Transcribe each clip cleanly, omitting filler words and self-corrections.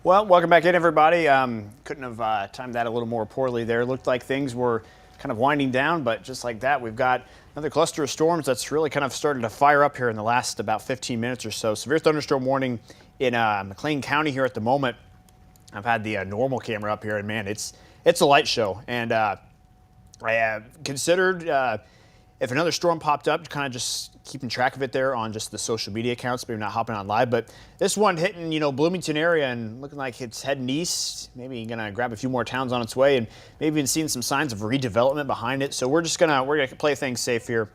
Well, welcome back in, everybody. Couldn't have timed that a little more poorly there. Looked like things were kind of winding down, but just like that, we've got another cluster of storms that's really kind of started to fire up here in the last about 15 minutes or so. Severe thunderstorm warning in McLean County here at the moment. I've had the normal camera up here, and man, it's a light show. And I considered if another storm popped up, kind of just keeping track of it there on just the social media accounts, maybe not hopping on live. But this one hitting, Bloomington area and looking like it's heading east, maybe gonna grab a few more towns on its way, and maybe even seeing some signs of redevelopment behind it. So we're gonna play things safe here.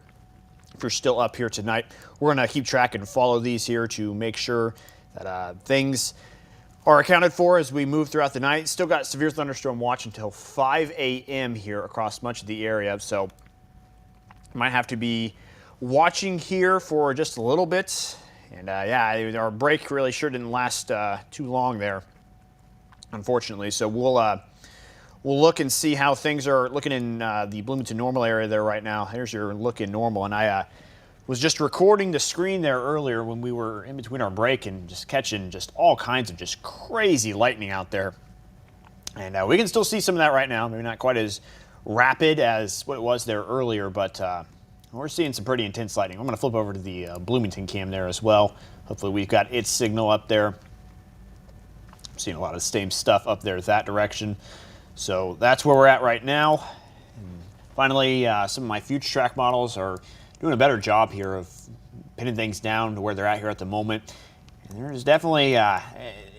If you're still up here tonight, we're gonna keep track and follow these here to make sure that things are accounted for as we move throughout the night. Still got severe thunderstorm watch until 5 a.m. here across much of the area. So might have to be watching here for just a little bit. And yeah, our break really sure didn't last too long there, unfortunately. So we'll look and see how things are looking in the Bloomington normal area there right now. Here's your look in normal. And I was just recording the screen there earlier when we were in between our break and just catching just all kinds of just crazy lightning out there. And we can still see some of that right now. Maybe not quite as rapid as what it was there earlier, but we're seeing some pretty intense lightning. I'm going to flip over to the Bloomington cam there as well. Hopefully we've got its signal up there. I'm seeing a lot of the same stuff up there that direction. So that's where we're at right now. And finally, some of my future track models are doing a better job here of pinning things down to where they're at here at the moment. And there's definitely,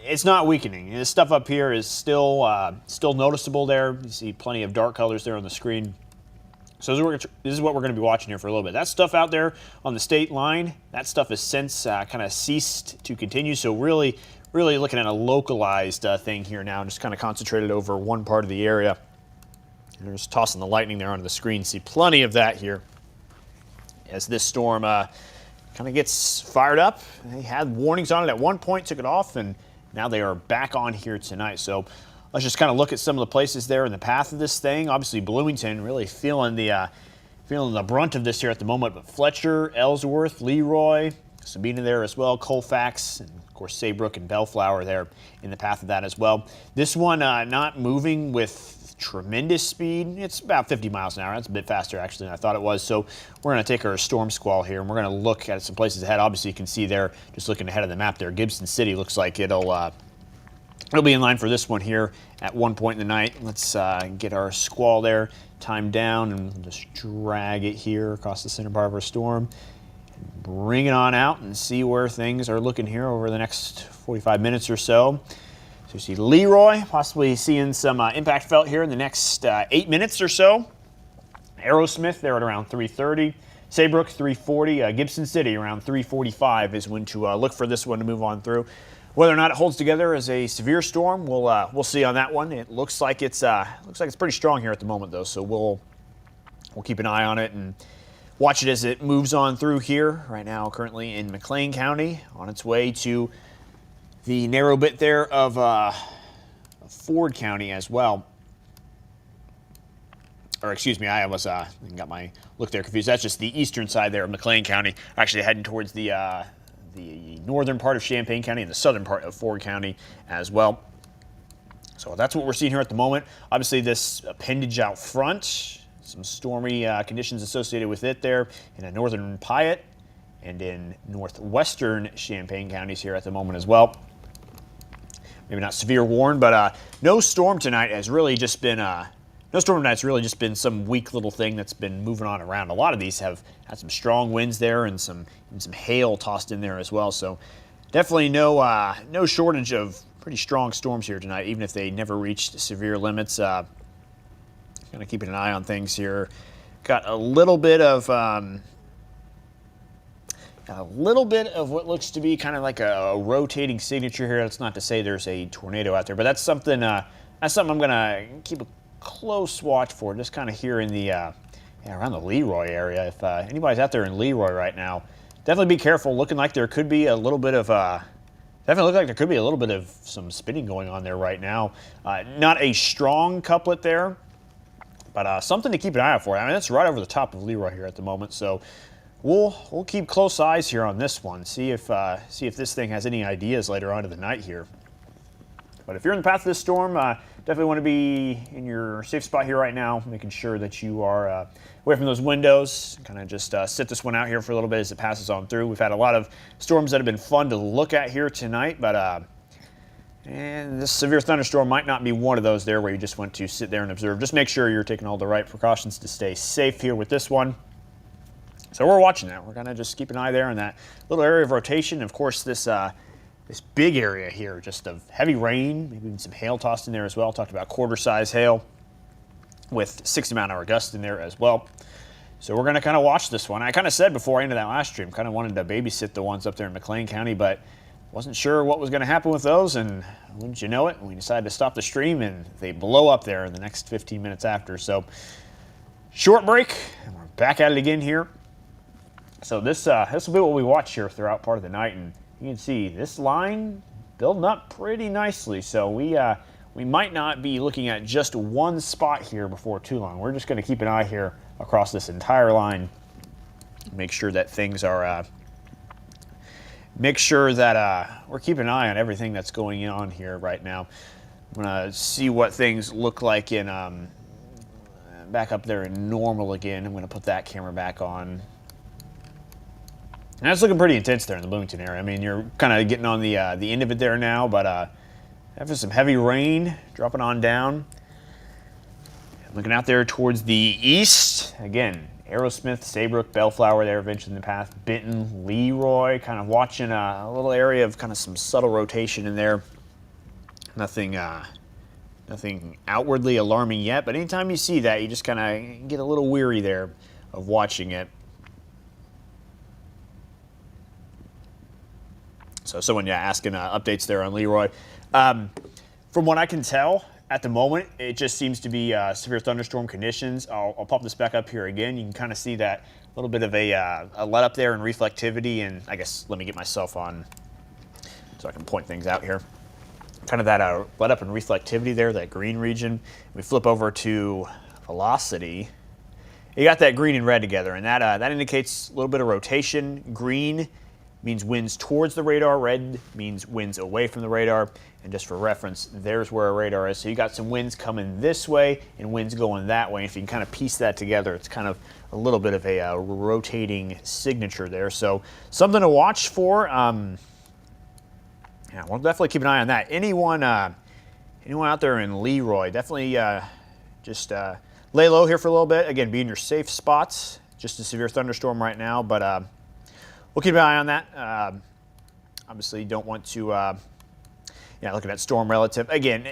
it's not weakening. This stuff up here is still noticeable there. You see plenty of dark colors there on the screen. So this is what we're going to be watching here for a little bit. That stuff out there on the state line, that stuff has since kind of ceased to continue. So really looking at a localized thing here now, just kind of concentrated over one part of the area. And they're just tossing the lightning there onto the screen. See plenty of that here as this storm kind of gets fired up. They had warnings on it at one point, took it off, and now they are back on here tonight. So let's just kind of look at some of the places there in the path of this thing. Obviously, Bloomington really feeling the brunt of this here at the moment. But Fletcher, Ellsworth, Leroy, Sabina there as well, Colfax, and of course Saybrook and Bellflower there in the path of that as well. This one not moving with tremendous speed. It's about 50 miles an hour. That's a bit faster actually than I thought it was. So we're going to take our storm squall here and we're going to look at some places ahead. Obviously, you can see there, just looking ahead of the map there, Gibson City looks like it'll be in line for this one here at one point in the night. Let's get our squall there timed down and just drag it here across the center part of our storm. Bring it on out and see where things are looking here over the next 45 minutes or so. So you see Leroy possibly seeing some impact felt here in the next 8 minutes or so. Aerosmith there at around 3:30. Saybrook 3:40. Gibson City around 3:45 is when to look for this one to move on through. Whether or not it holds together as a severe storm, we'll see on that one. It looks like it's pretty strong here at the moment though, so we'll keep an eye on it and watch it as it moves on through here. Right now, currently in McLean County, on its way to the narrow bit there of Ford County as well. Or excuse me, I almost got my look there confused. That's just the eastern side there of McLean County. Actually heading towards the northern part of Champaign County and the southern part of Ford County as well. So that's what we're seeing here at the moment. Obviously this appendage out front, some stormy conditions associated with it there in northern Piatt and in northwestern Champaign counties here at the moment as well. Maybe not severe warn, but no storm tonight has really just been really just been some weak little thing that's been moving on around. A lot of these have had some strong winds there and some hail tossed in there as well. So definitely no shortage of pretty strong storms here tonight, even if they never reached severe limits. Kind of keeping an eye on things here. Got a little bit of what looks to be kind of like a rotating signature here. That's not to say there's a tornado out there, but that's something I'm gonna keep a close watch for, just kind of here in the around the Leroy area. If anybody's out there in Leroy right now, definitely be careful. Looking like there could be a little bit of some spinning going on there right now. Not a strong couplet there, but something to keep an eye out for. I mean, that's right over the top of Leroy here at the moment. So we'll keep close eyes here on this one. See if this thing has any ideas later on in the night here. But if you're in the path of this storm, definitely want to be in your safe spot here right now, making sure that you are away from those windows. Kind of just sit this one out here for a little bit as it passes on through. We've had a lot of storms that have been fun to look at here tonight, but and this severe thunderstorm might not be one of those there where you just want to sit there and observe. Just make sure you're taking all the right precautions to stay safe here with this one. So we're watching that. We're going to just keep an eye there on that little area of rotation. Of course, this big area here just of heavy rain, maybe even some hail tossed in there as well. Talked about quarter-size hail with 60-mile-an-hour gusts in there as well. So we're going to kind of watch this one. I kind of said before I ended that last stream, kind of wanted to babysit the ones up there in McLean County, but wasn't sure what was going to happen with those, and wouldn't you know it, we decided to stop the stream, and they blow up there in the next 15 minutes after. So short break, and we're back at it again here. So this will be what we watch here throughout part of the night, and you can see this line building up pretty nicely. So we might not be looking at just one spot here before too long. We're just going to keep an eye here across this entire line, make sure that things are we're keeping an eye on everything that's going on here right now. I'm going to see what things look like in back up there in normal again. I'm going to put that camera back on. And that's looking pretty intense there in the Bloomington area. I mean, you're kind of getting on the end of it there now, but after some heavy rain dropping on down. Looking out there towards the east, again, Aerosmith, Saybrook, Bellflower there eventually in the path, Benton, Leroy, kind of watching a little area of kind of some subtle rotation in there. Nothing outwardly alarming yet, but anytime you see that, you just kind of get a little weary there of watching it. So someone asking updates there on Leroy. From what I can tell, at the moment, it just seems to be severe thunderstorm conditions. I'll pop this back up here again. You can kind of see that little bit of a let up there in reflectivity, and I guess let me get myself on so I can point things out here. Kind of that let up in reflectivity there, that green region. We flip over to velocity. You got that green and red together, and that indicates a little bit of rotation. Green means winds towards the radar, red means winds away from the radar. And just for reference, there's where our radar is. So you got some winds coming this way and winds going that way. If you can kind of piece that together, it's kind of a little bit of a rotating signature there. So something to watch for. We'll definitely keep an eye on that. Anyone out there in Leroy, definitely just lay low here for a little bit. Again, be in your safe spots. Just a severe thunderstorm right now, but we'll keep an eye on that. Obviously, you don't want to looking at storm relative. Again,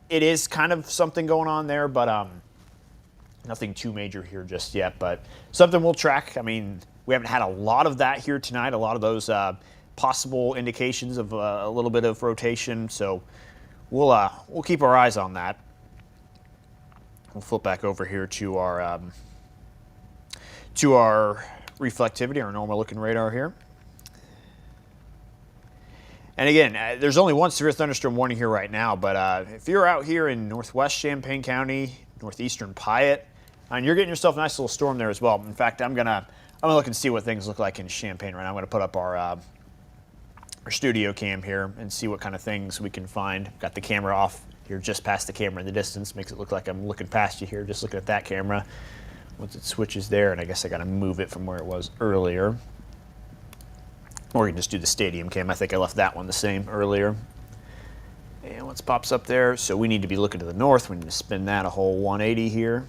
it is kind of something going on there, but nothing too major here just yet. But something we'll track. I mean, we haven't had a lot of that here tonight, a lot of those possible indications of a little bit of rotation. So we'll keep our eyes on that. We'll flip back over here to our reflectivity, our normal looking radar here. And again, there's only one severe thunderstorm warning here right now, but if you're out here in northwest Champaign County, northeastern Piatt, and you're getting yourself a nice little storm there as well. In fact, I'm gonna look and see what things look like in Champaign right now. I'm gonna put up our studio cam here and see what kind of things we can find. Got the camera off here, just past the camera in the distance. Makes it look like I'm looking past you here, just looking at that camera. Once it switches there, and I guess I gotta move it from where it was earlier. Or you can just do the stadium cam. I think I left that one the same earlier. And once it pops up there, so we need to be looking to the north. We need to spin that a whole 180 here.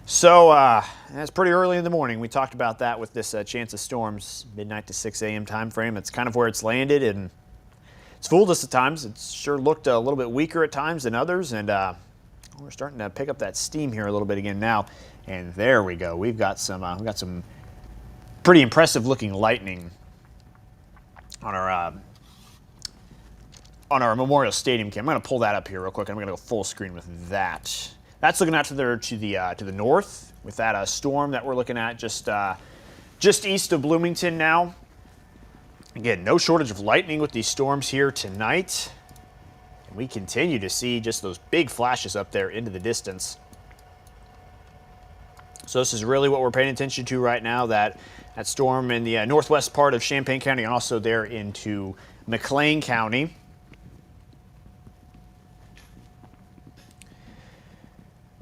So that's pretty early in the morning. We talked about that with this chance of storms, midnight to 6 a.m. time frame. It's kind of where it's landed, and it's fooled us at times. It's sure looked a little bit weaker at times than others, and we're starting to pick up that steam here a little bit again now. And there we go. We've got some pretty impressive looking lightning on our Memorial Stadium cam. I'm going to pull that up here real quick. I'm going to go full screen with that. That's looking out to the north with that storm that we're looking at just east of Bloomington now. Again, no shortage of lightning with these storms here tonight. And we continue to see just those big flashes up there into the distance. So this is really what we're paying attention to right now, that storm in the northwest part of Champaign County and also there into McLean County.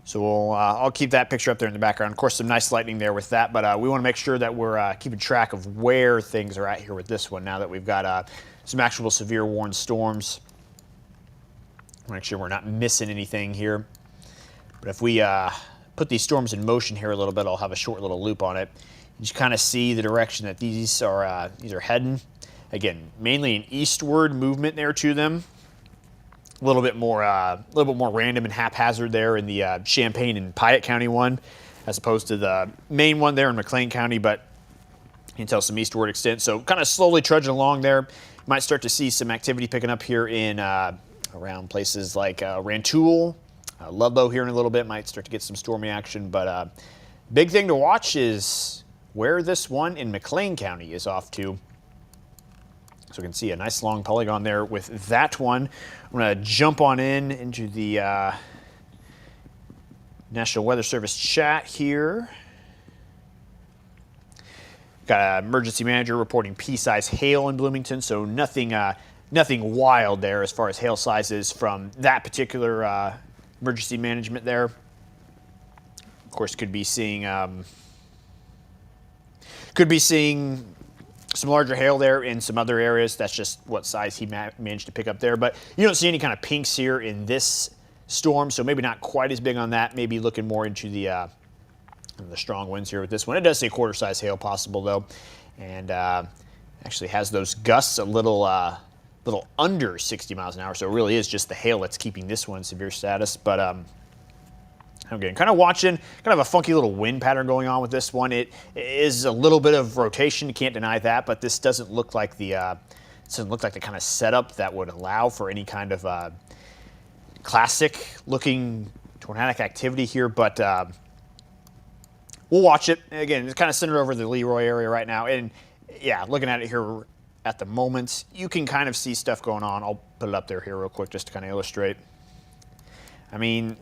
So I'll keep that picture up there in the background. Of course, some nice lightning there with that, but we want to make sure that we're keeping track of where things are at here with this one now that we've got some actual severe warned storms. Make sure we're not missing anything here. But if we put these storms in motion here a little bit, I'll have a short little loop on it. You just kind of see the direction that these are heading. Again, mainly an eastward movement there to them. A little bit more random and haphazard there in the Champaign and Piatt County one, as opposed to the main one there in McLean County, but you can tell some eastward extent. So kind of slowly trudging along there. You might start to see some activity picking up here in around places like Rantoul, Ludlow here in a little bit. Might start to get some stormy action, but big thing to watch is where this one in McLean County is off to. So we can see a nice long polygon there with that one. I'm going to jump on into the National Weather Service chat here. Got an emergency manager reporting pea-size hail in Bloomington, so nothing wild there as far as hail sizes from that particular emergency management there. Of course, could be seeing some larger hail there in some other areas. That's just what size he managed to pick up there. But you don't see any kind of pinks here in this storm, so maybe not quite as big on that. Maybe looking more into the strong winds here with this one. It does say quarter-size hail possible, though, and actually has those gusts a little under 60 miles an hour, so it really is just the hail that's keeping this one severe status. But again, kind of watching, kind of a funky little wind pattern going on with this one. It is a little bit of rotation, you can't deny that, but this doesn't look like the kind of setup that would allow for any kind of classic-looking tornadic activity here. But we'll watch it. Again, it's kind of centered over the Leroy area right now, and yeah, looking at it here at the moment, you can kind of see stuff going on. I'll put it up there here real quick just to kind of illustrate. I mean,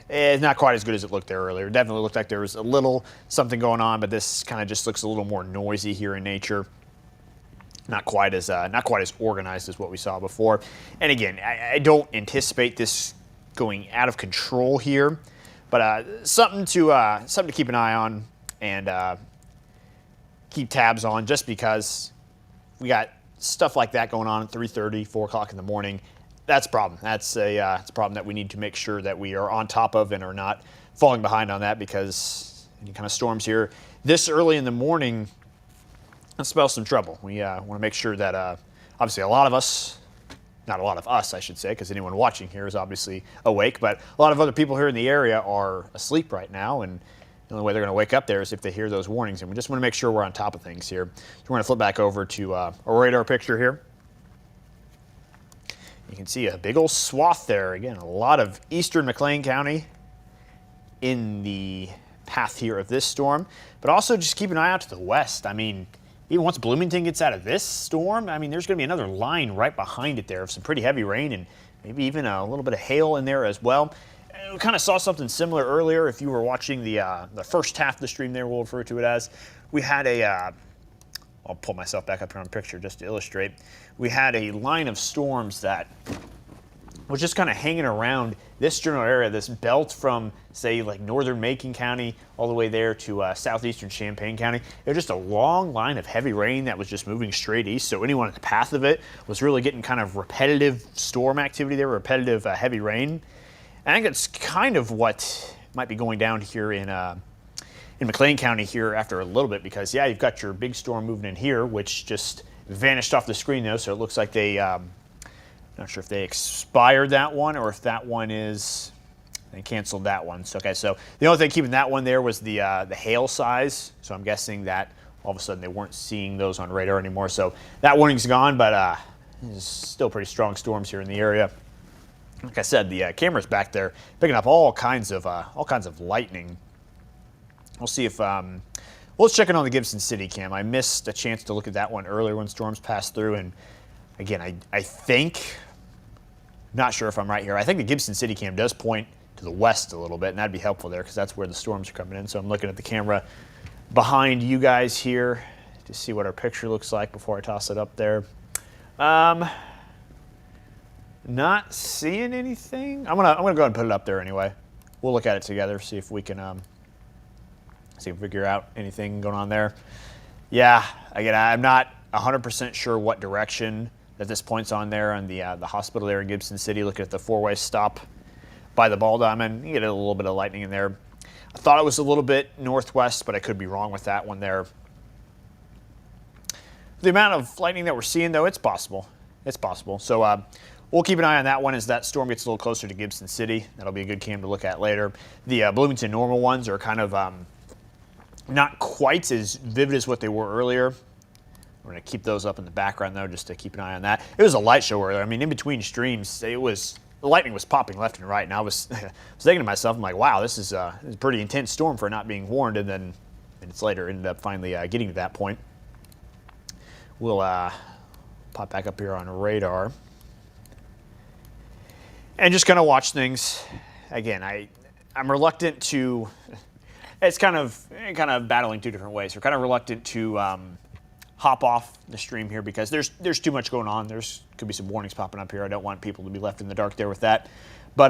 it's not quite as good as it looked there earlier. It definitely looked like there was a little something going on, but this kind of just looks a little more noisy here in nature. Not quite as organized as what we saw before. And again, I don't anticipate this going out of control here, but something to keep an eye on and keep tabs on, just because we got stuff like that going on at 3:30, 4 o'clock in the morning. That's a problem. It's a problem that we need to make sure that we are on top of and are not falling behind on that, because any kind of storms here this early in the morning, that spells some trouble. We want to make sure that obviously a lot of us, not a lot of us I should say, because anyone watching here is obviously awake, but a lot of other people here in the area are asleep right now, and the only way they're going to wake up there is if they hear those warnings, and we just want to make sure we're on top of things here. So we're going to flip back over to a radar picture here. You can see a big old swath there. Again, a lot of eastern McLean County in the path here of this storm, but also just keep an eye out to the west. I mean, even once Bloomington gets out of this storm, I mean, there's going to be another line right behind it there of some pretty heavy rain and maybe even a little bit of hail in there as well. We kind of saw something similar earlier. If you were watching the first half of the stream there, we'll refer to it as, we had a I'll pull myself back up here on the picture just to illustrate. We had a line of storms that was just kind of hanging around this general area, this belt from, say, like northern Macon County all the way there to southeastern Champaign County. It was just a long line of heavy rain that was just moving straight east, so anyone in the path of it was really getting kind of repetitive storm activity there, repetitive heavy rain. And I think that's kind of what might be going down here in McLean County here after a little bit, because yeah, you've got your big storm moving in here, which just vanished off the screen though, so it looks like they, not sure if they expired that one or if that one is, they canceled that one. So, okay, so the only thing keeping that one there was the hail size, so I'm guessing that all of a sudden they weren't seeing those on radar anymore, so that warning's gone, but there's still pretty strong storms here in the area. Like I said, the camera's back there picking up all kinds of lightning. We'll see if, let's check in on the Gibson City cam. I missed a chance to look at that one earlier when storms passed through, and again, I think, not sure if I'm right here, I think the Gibson City cam does point to the west a little bit, and that'd be helpful there because that's where the storms are coming in. So I'm looking at the camera behind you guys here to see what our picture looks like before I toss it up there. Not seeing anything. I'm gonna go ahead and put it up there anyway. We'll look at it together, see if we can figure out anything going on there. Yeah, again, I'm not 100% sure what direction that this point's on there on the hospital there in Gibson City. Looking at the four-way stop by the ball diamond, you get a little bit of lightning in there. I thought it was a little bit northwest, but I could be wrong with that one there. The amount of lightning that we're seeing, though, it's possible. It's possible. So we'll keep an eye on that one as that storm gets a little closer to Gibson City. That'll be a good cam to look at later. The Bloomington normal ones are kind of not quite as vivid as what they were earlier. We're going to keep those up in the background, though, just to keep an eye on that. It was a light show earlier. I mean, in between streams, the lightning was popping left and right, and I was thinking to myself, I'm like, wow, this is a pretty intense storm for not being warned, and then minutes later ended up finally getting to that point. We'll pop back up here on radar and just kind of watch things. Again, I'm reluctant to. It's kind of battling two different ways. We're kind of reluctant to hop off the stream here because there's too much going on. Could be some warnings popping up here. I don't want people to be left in the dark there with that. But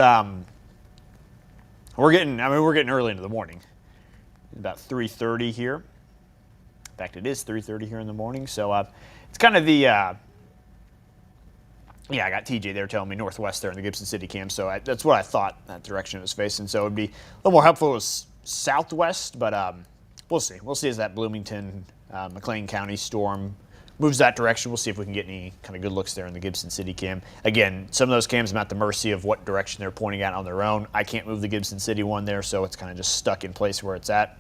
we're getting early into the morning. It's about 3:30 here. In fact, it is 3:30 here in the morning. So it's kind of the yeah, I got TJ there telling me northwest there in the Gibson City cam. So that's what I thought that direction it was facing. So it'd be a little more helpful if it was southwest, but we'll see. We'll see as that Bloomington, McLean County storm moves that direction. We'll see if we can get any kind of good looks there in the Gibson City cam. Again, some of those cams I'm at the mercy of what direction they're pointing at on their own. I can't move the Gibson City one there, so it's kind of just stuck in place where it's at.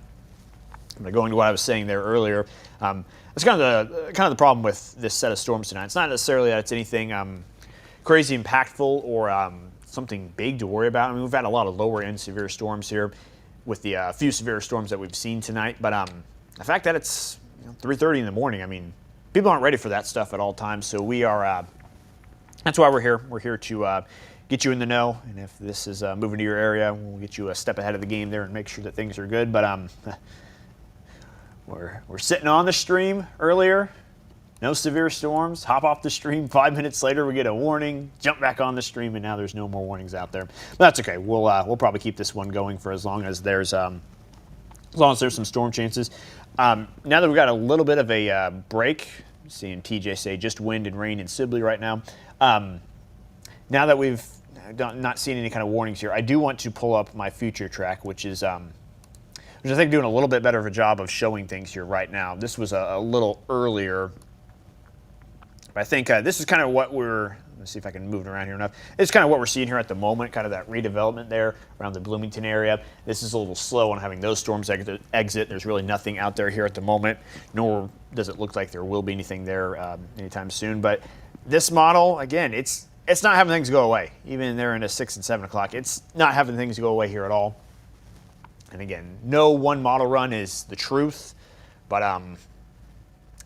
I'm going to go into what I was saying there earlier. That's kind of the problem with this set of storms tonight. It's not necessarily that it's anything crazy impactful or something big to worry about. I mean, we've had a lot of lower end severe storms here with the few severe storms that we've seen tonight. But the fact that it's 3:30 in the morning, I mean, people aren't ready for that stuff at all times. So we are. That's why we're here. We're here to get you in the know. And if this is moving to your area, we'll get you a step ahead of the game there and make sure that things are good. But we're sitting on the stream earlier. No severe storms. Hop off the stream. 5 minutes later, we get a warning. Jump back on the stream, and now there's no more warnings out there. But that's okay. We'll probably keep this one going for as long as there's some storm chances. Now that we've got a little bit of a break, seeing TJ say just wind and rain in Sibley right now. Now that we've not seen any kind of warnings here, I do want to pull up my future track, which I think doing a little bit better of a job of showing things here right now. This was a little earlier. But I think this is kind of what let's see if I can move it around here enough. It's kind of what we're seeing here at the moment, kind of that redevelopment there around the Bloomington area. This is a little slow on having those storms exit. There's really nothing out there here at the moment, nor does it look like there will be anything there anytime soon. But this model, again, it's not having things go away. Even there in 6 and 7 o'clock, it's not having things go away here at all. And again, no one model run is the truth, but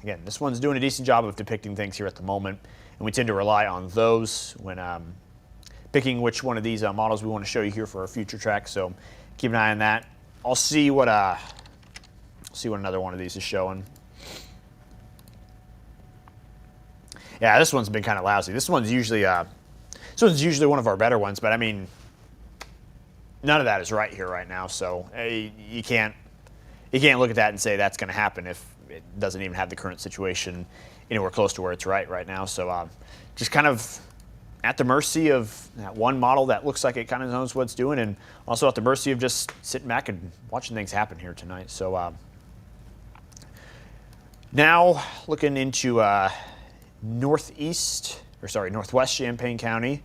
again, this one's doing a decent job of depicting things here at the moment, and we tend to rely on those when picking which one of these models we want to show you here for our future track. So keep an eye on that. I'll see what another one of these is showing. Yeah, this one's been kind of lousy. This one's usually one of our better ones, but I mean, none of that is right here right now. So you can't look at that and say that's going to happen if it doesn't even have the current situation anywhere close to where it's right now. So just kind of at the mercy of that one model that looks like it kind of knows what it's doing, and also at the mercy of just sitting back and watching things happen here tonight. So now looking into northwest Champaign County.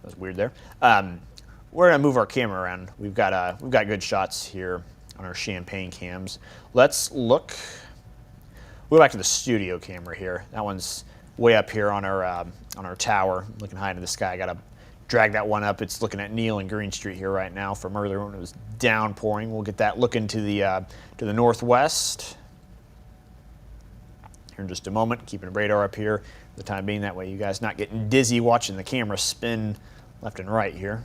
That was weird there. We're gonna move our camera around. We've got good shots here on our Champaign cams. Let's look. We'll go back to the studio camera here. That one's way up here on our tower, looking high into the sky. I gotta drag that one up. It's looking at Neal and Green Street here right now from earlier when it was downpouring. We'll get that looking to the northwest here in just a moment. Keeping a radar up here for the time being. That way you guys not getting dizzy watching the camera spin left and right here.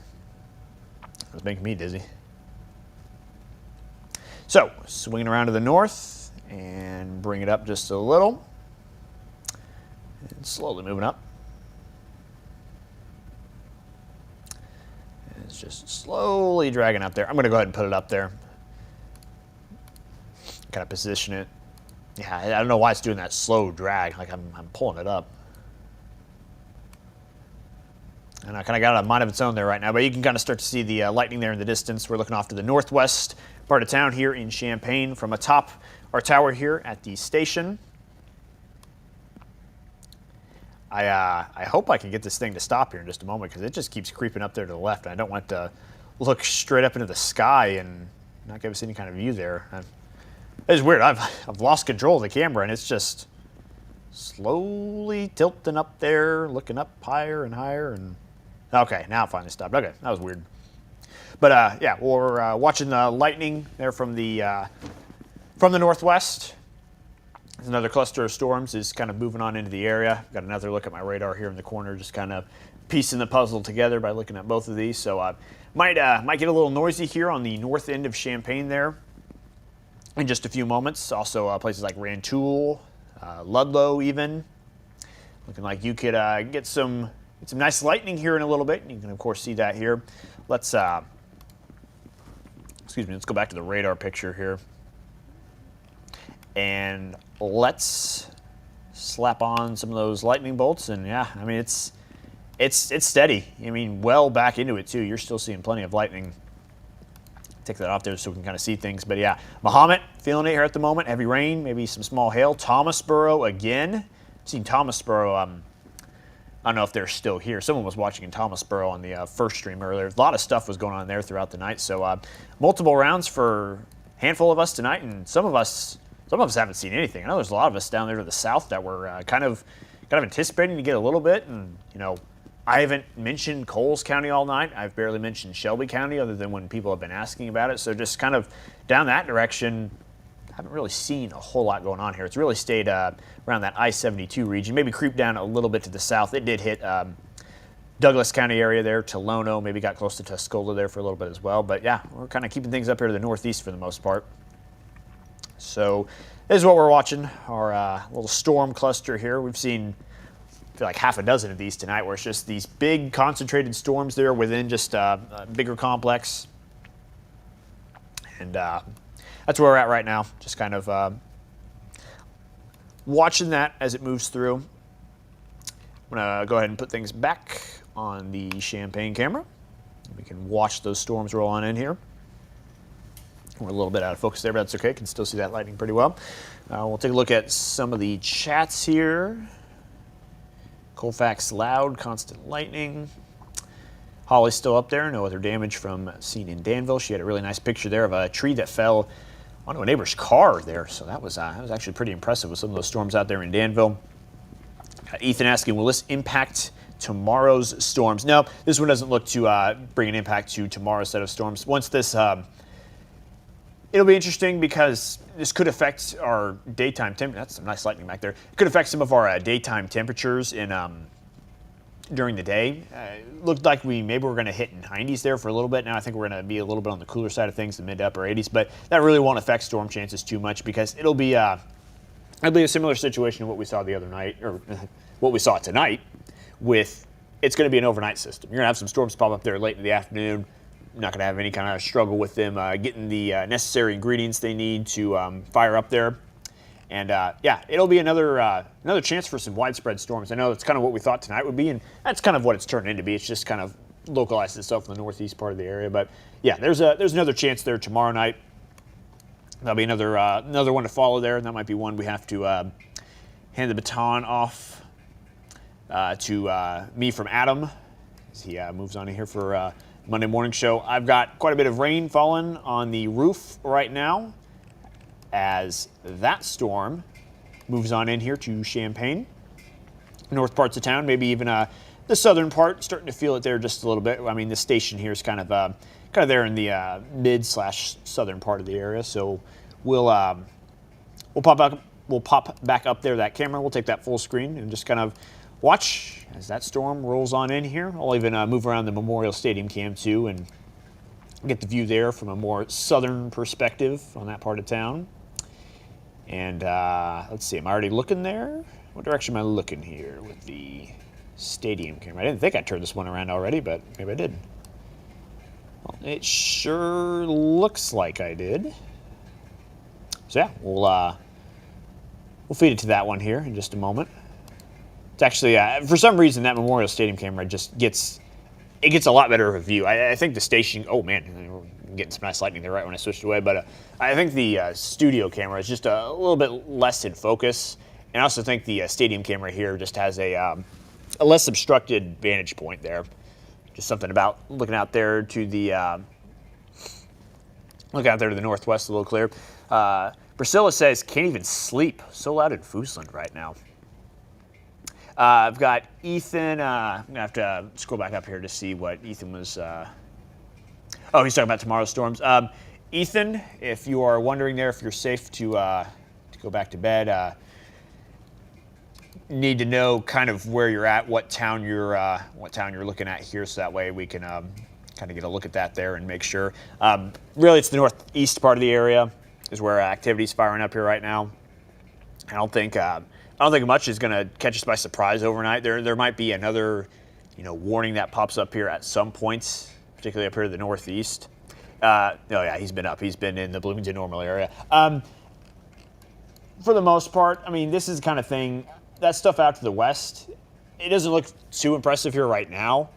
was making me dizzy. So, swinging around to the north and bring it up just a little. And slowly moving up. And it's just slowly dragging up there. I'm going to go ahead and put it up there. Kind of position it. Yeah, I don't know why it's doing that slow drag. Like I'm pulling it up. And I kind of got a mind of its own there right now, but you can kind of start to see the lightning there in the distance. We're looking off to the northwest part of town here in Champaign from atop our tower here at the station. I hope I can get this thing to stop here in just a moment because it just keeps creeping up there to the left. I don't want to look straight up into the sky and not give us any kind of view there. It's weird. I've lost control of the camera and it's just slowly tilting up there, looking up higher and higher. And okay, now it finally stopped. Okay, that was weird. But yeah, we're watching the lightning there from the northwest. There's another cluster of storms is kind of moving on into the area. Got another look at my radar here in the corner, just kind of piecing the puzzle together by looking at both of these. So might get a little noisy here on the north end of Champaign there in just a few moments. Also places like Rantoul, Ludlow even. Looking like you could get some nice lightning here in a little bit. You can of course see that here. Let's let's go back to the radar picture here. And let's slap on some of those lightning bolts. And yeah, I mean it's steady. I mean well back into it too. You're still seeing plenty of lightning. Take that off there so we can kind of see things. But yeah, Mahomet feeling it here at the moment. Heavy rain, maybe some small hail. Thomasboro again. Seen Thomasboro. I don't know if they're still here. Someone was watching in Thomasboro on the first stream earlier. A lot of stuff was going on there throughout the night. So multiple rounds for a handful of us tonight, and some of us haven't seen anything. I know there's a lot of us down there to the south that were kind of anticipating to get a little bit, and you know. I haven't mentioned Coles County all night. I've barely mentioned Shelby County other than when people have been asking about it. So just kind of down that direction, I haven't really seen a whole lot going on here. It's really stayed around that I-72 region, maybe creep down a little bit to the south. It did hit Douglas County area there, Tolono, maybe got close to Tuscola there for a little bit as well. But yeah, we're kind of keeping things up here to the northeast for the most part. So this is what we're watching, our little storm cluster here. We've seen like half a dozen of these tonight where it's just these big concentrated storms there within just a bigger complex. And that's where we're at right now. Just kind of watching that as it moves through. I'm going to go ahead and put things back on the Champaign camera. We can watch those storms roll on in here. We're a little bit out of focus there, but that's okay. Can still see that lightning pretty well. We'll take a look at some of the chats here. Colfax loud, constant lightning. Holly's still up there. No other damage from seen in Danville. She had a really nice picture there of a tree that fell onto a neighbor's car there. So that was actually pretty impressive with some of those storms out there in Danville. Ethan asking, will this impact tomorrow's storms? No, this one doesn't look to bring an impact to tomorrow's set of storms. Once this, it'll be interesting because this could affect our daytime temperature. That's some nice lightning back there. It could affect some of our daytime temperatures in during the day. Looked like maybe we're going to hit 90s there for a little bit. Now I think we're going to be a little bit on the cooler side of things, the mid to upper 80s. But that really won't affect storm chances too much because it'll be a similar situation to what we saw the other night, or what we saw tonight. With it's going to be an overnight system. You're going to have some storms pop up there late in the afternoon. Not going to have any kind of struggle with them getting the necessary ingredients they need to fire up there. And yeah, it'll be another chance for some widespread storms. I know that's kind of what we thought tonight would be, and that's kind of what it's turned into be. It's just kind of localized itself in the northeast part of the area. But yeah, there's another chance there tomorrow night. That'll be another one to follow there, and that might be one we have to hand the baton off to me from Adam as he moves on in here for Monday morning show. I've got quite a bit of rain falling on the roof right now as that storm moves on in here to Champaign. North parts of town, maybe even the southern part, starting to feel it there just a little bit. I mean, the station here is kind of there in the mid/southern part of the area. So we'll pop back up there that camera. We'll take that full screen and just kind of watch as that storm rolls on in here. I'll even move around the Memorial Stadium cam too and Get the view there from a more southern perspective on that part of town. And let's see, am I already looking there? What direction am I looking here with the stadium camera? I didn't think I turned this one around already, but maybe I did. Well, it sure looks like I did. So yeah, we'll feed it to that one here in just a moment. It's actually, for some reason, that Memorial Stadium camera just gets a lot better of a view. I think the station, oh man, I'm getting some nice lighting there right when I switched away, but I think the studio camera is just a little bit less in focus. And I also think the stadium camera here just has a less obstructed vantage point there. Just something about looking out there to the northwest a little clear. Priscilla says, can't even sleep. So loud in Foosland right now. I've got Ethan. I'm going to have to scroll back up here to see what Ethan was. Oh, he's talking about tomorrow's storms. Ethan, if you are wondering there if you're safe to go back to bed, need to know kind of where you're at, what town you're looking at here, so that way we can kind of get a look at that there and make sure. Really, it's the northeast part of the area is where activity's firing up here right now. I don't think much is going to catch us by surprise overnight. There might be another, warning that pops up here at some points, particularly up here to the northeast. Oh yeah, he's been up. He's been in the Bloomington Normal area. For the most part, I mean, this is the kind of thing, that stuff out to the west, it doesn't look too impressive here right now,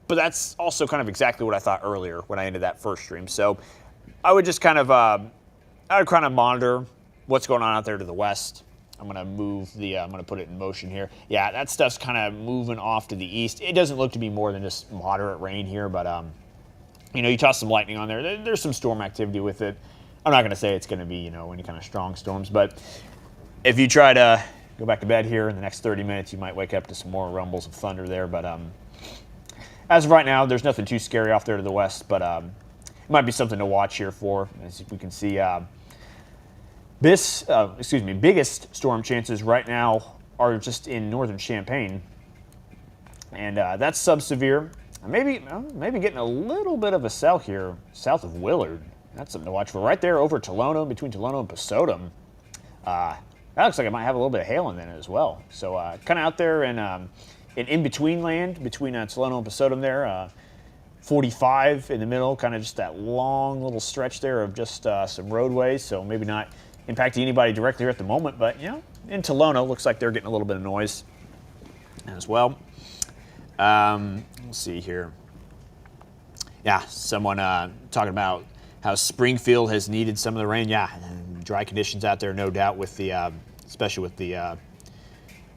but that's also kind of exactly what I thought earlier when I ended that first stream. So I would just kind of monitor what's going on out there to the west. I'm going to put it in motion here. Yeah, that stuff's kind of moving off to the east. It doesn't look to be more than just moderate rain here, but, you toss some lightning on there. There's some storm activity with it. I'm not going to say it's going to be, any kind of strong storms, but if you try to go back to bed here in the next 30 minutes, you might wake up to some more rumbles of thunder there. But as of right now, there's nothing too scary off there to the west, but it might be something to watch here for. As we can see, biggest storm chances right now are just in northern Champaign, and that's sub-severe. Maybe getting a little bit of a cell here south of Willard. That's something to watch for. Right there over Tolono, between Tolono and Pasodum. That looks like it might have a little bit of hail in it as well. So kind of out there in between land between Tolono and Pasodum there. 45 in the middle, kind of just that long little stretch there of just some roadways. So maybe not impacting anybody directly here at the moment, but in Tolono, looks like they're getting a little bit of noise as well. Let's see here. Yeah, someone talking about how Springfield has needed some of the rain. Yeah, dry conditions out there, no doubt, with the especially with the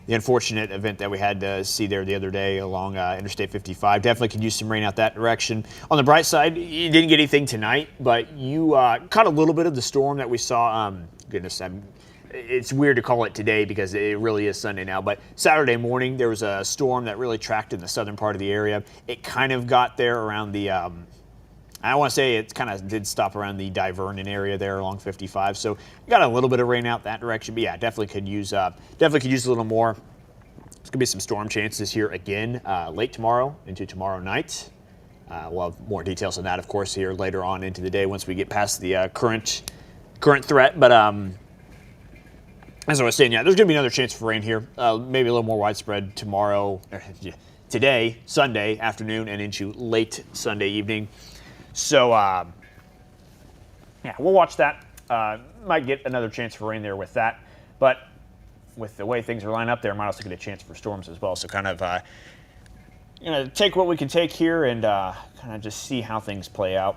unfortunate event that we had to see there the other day along Interstate 55. Definitely could use some rain out that direction. On the bright side, you didn't get anything tonight, but you caught a little bit of the storm that we saw. It's weird to call it today because it really is Sunday now, but Saturday morning there was a storm that really tracked in the southern part of the area. It kind of got there around the, I want to say it kind of did stop around the Divernon area there along 55, so got a little bit of rain out that direction, but yeah, definitely could use a little more. There's going to be some storm chances here again late tomorrow into tomorrow night. We'll have more details on that, of course, here later on into the day once we get past the current threat, but as I was saying, yeah, there's going to be another chance for rain here, maybe a little more widespread today, Sunday afternoon, and into late Sunday evening. So, yeah, we'll watch that. Might get another chance for rain there with that, but with the way things are lined up there, might also get a chance for storms as well. So kind of, take what we can take here and kind of just see how things play out.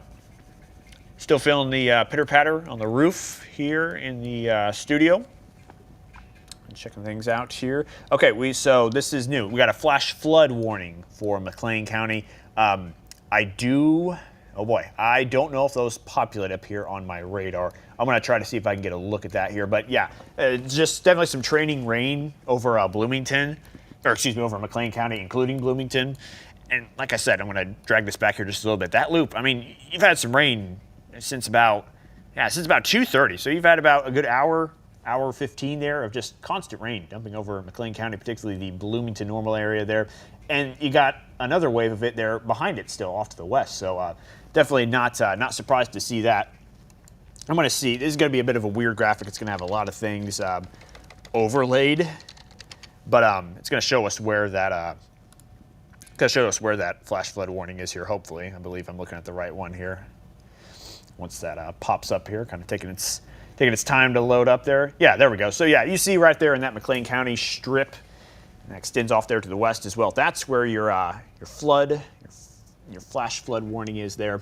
Still feeling the pitter-patter on the roof here in the studio. Checking things out here. Okay, so this is new. We got a flash flood warning for McLean County. Oh boy, I don't know if those populate up here on my radar. I'm gonna try to see if I can get a look at that here. But yeah, just definitely some training rain over over McLean County, including Bloomington. And like I said, I'm gonna drag this back here just a little bit. That loop, I mean, you've had some rain since about 2:30. So you've had about a good hour 15 there of just constant rain dumping over McLean County, particularly the Bloomington Normal area there. And you got another wave of it there behind it still off to the west. So definitely not surprised to see that. I'm going to see, this is going to be a bit of a weird graphic. It's going to have a lot of things overlaid, but it's going to show us where that flash flood warning is here, hopefully. I believe I'm looking at the right one here. Once that pops up here, kind of taking its time to load up there. Yeah, there we go. So yeah, you see right there in that McLean County strip, and that extends off there to the west as well. That's where your flood, your flash flood warning is there.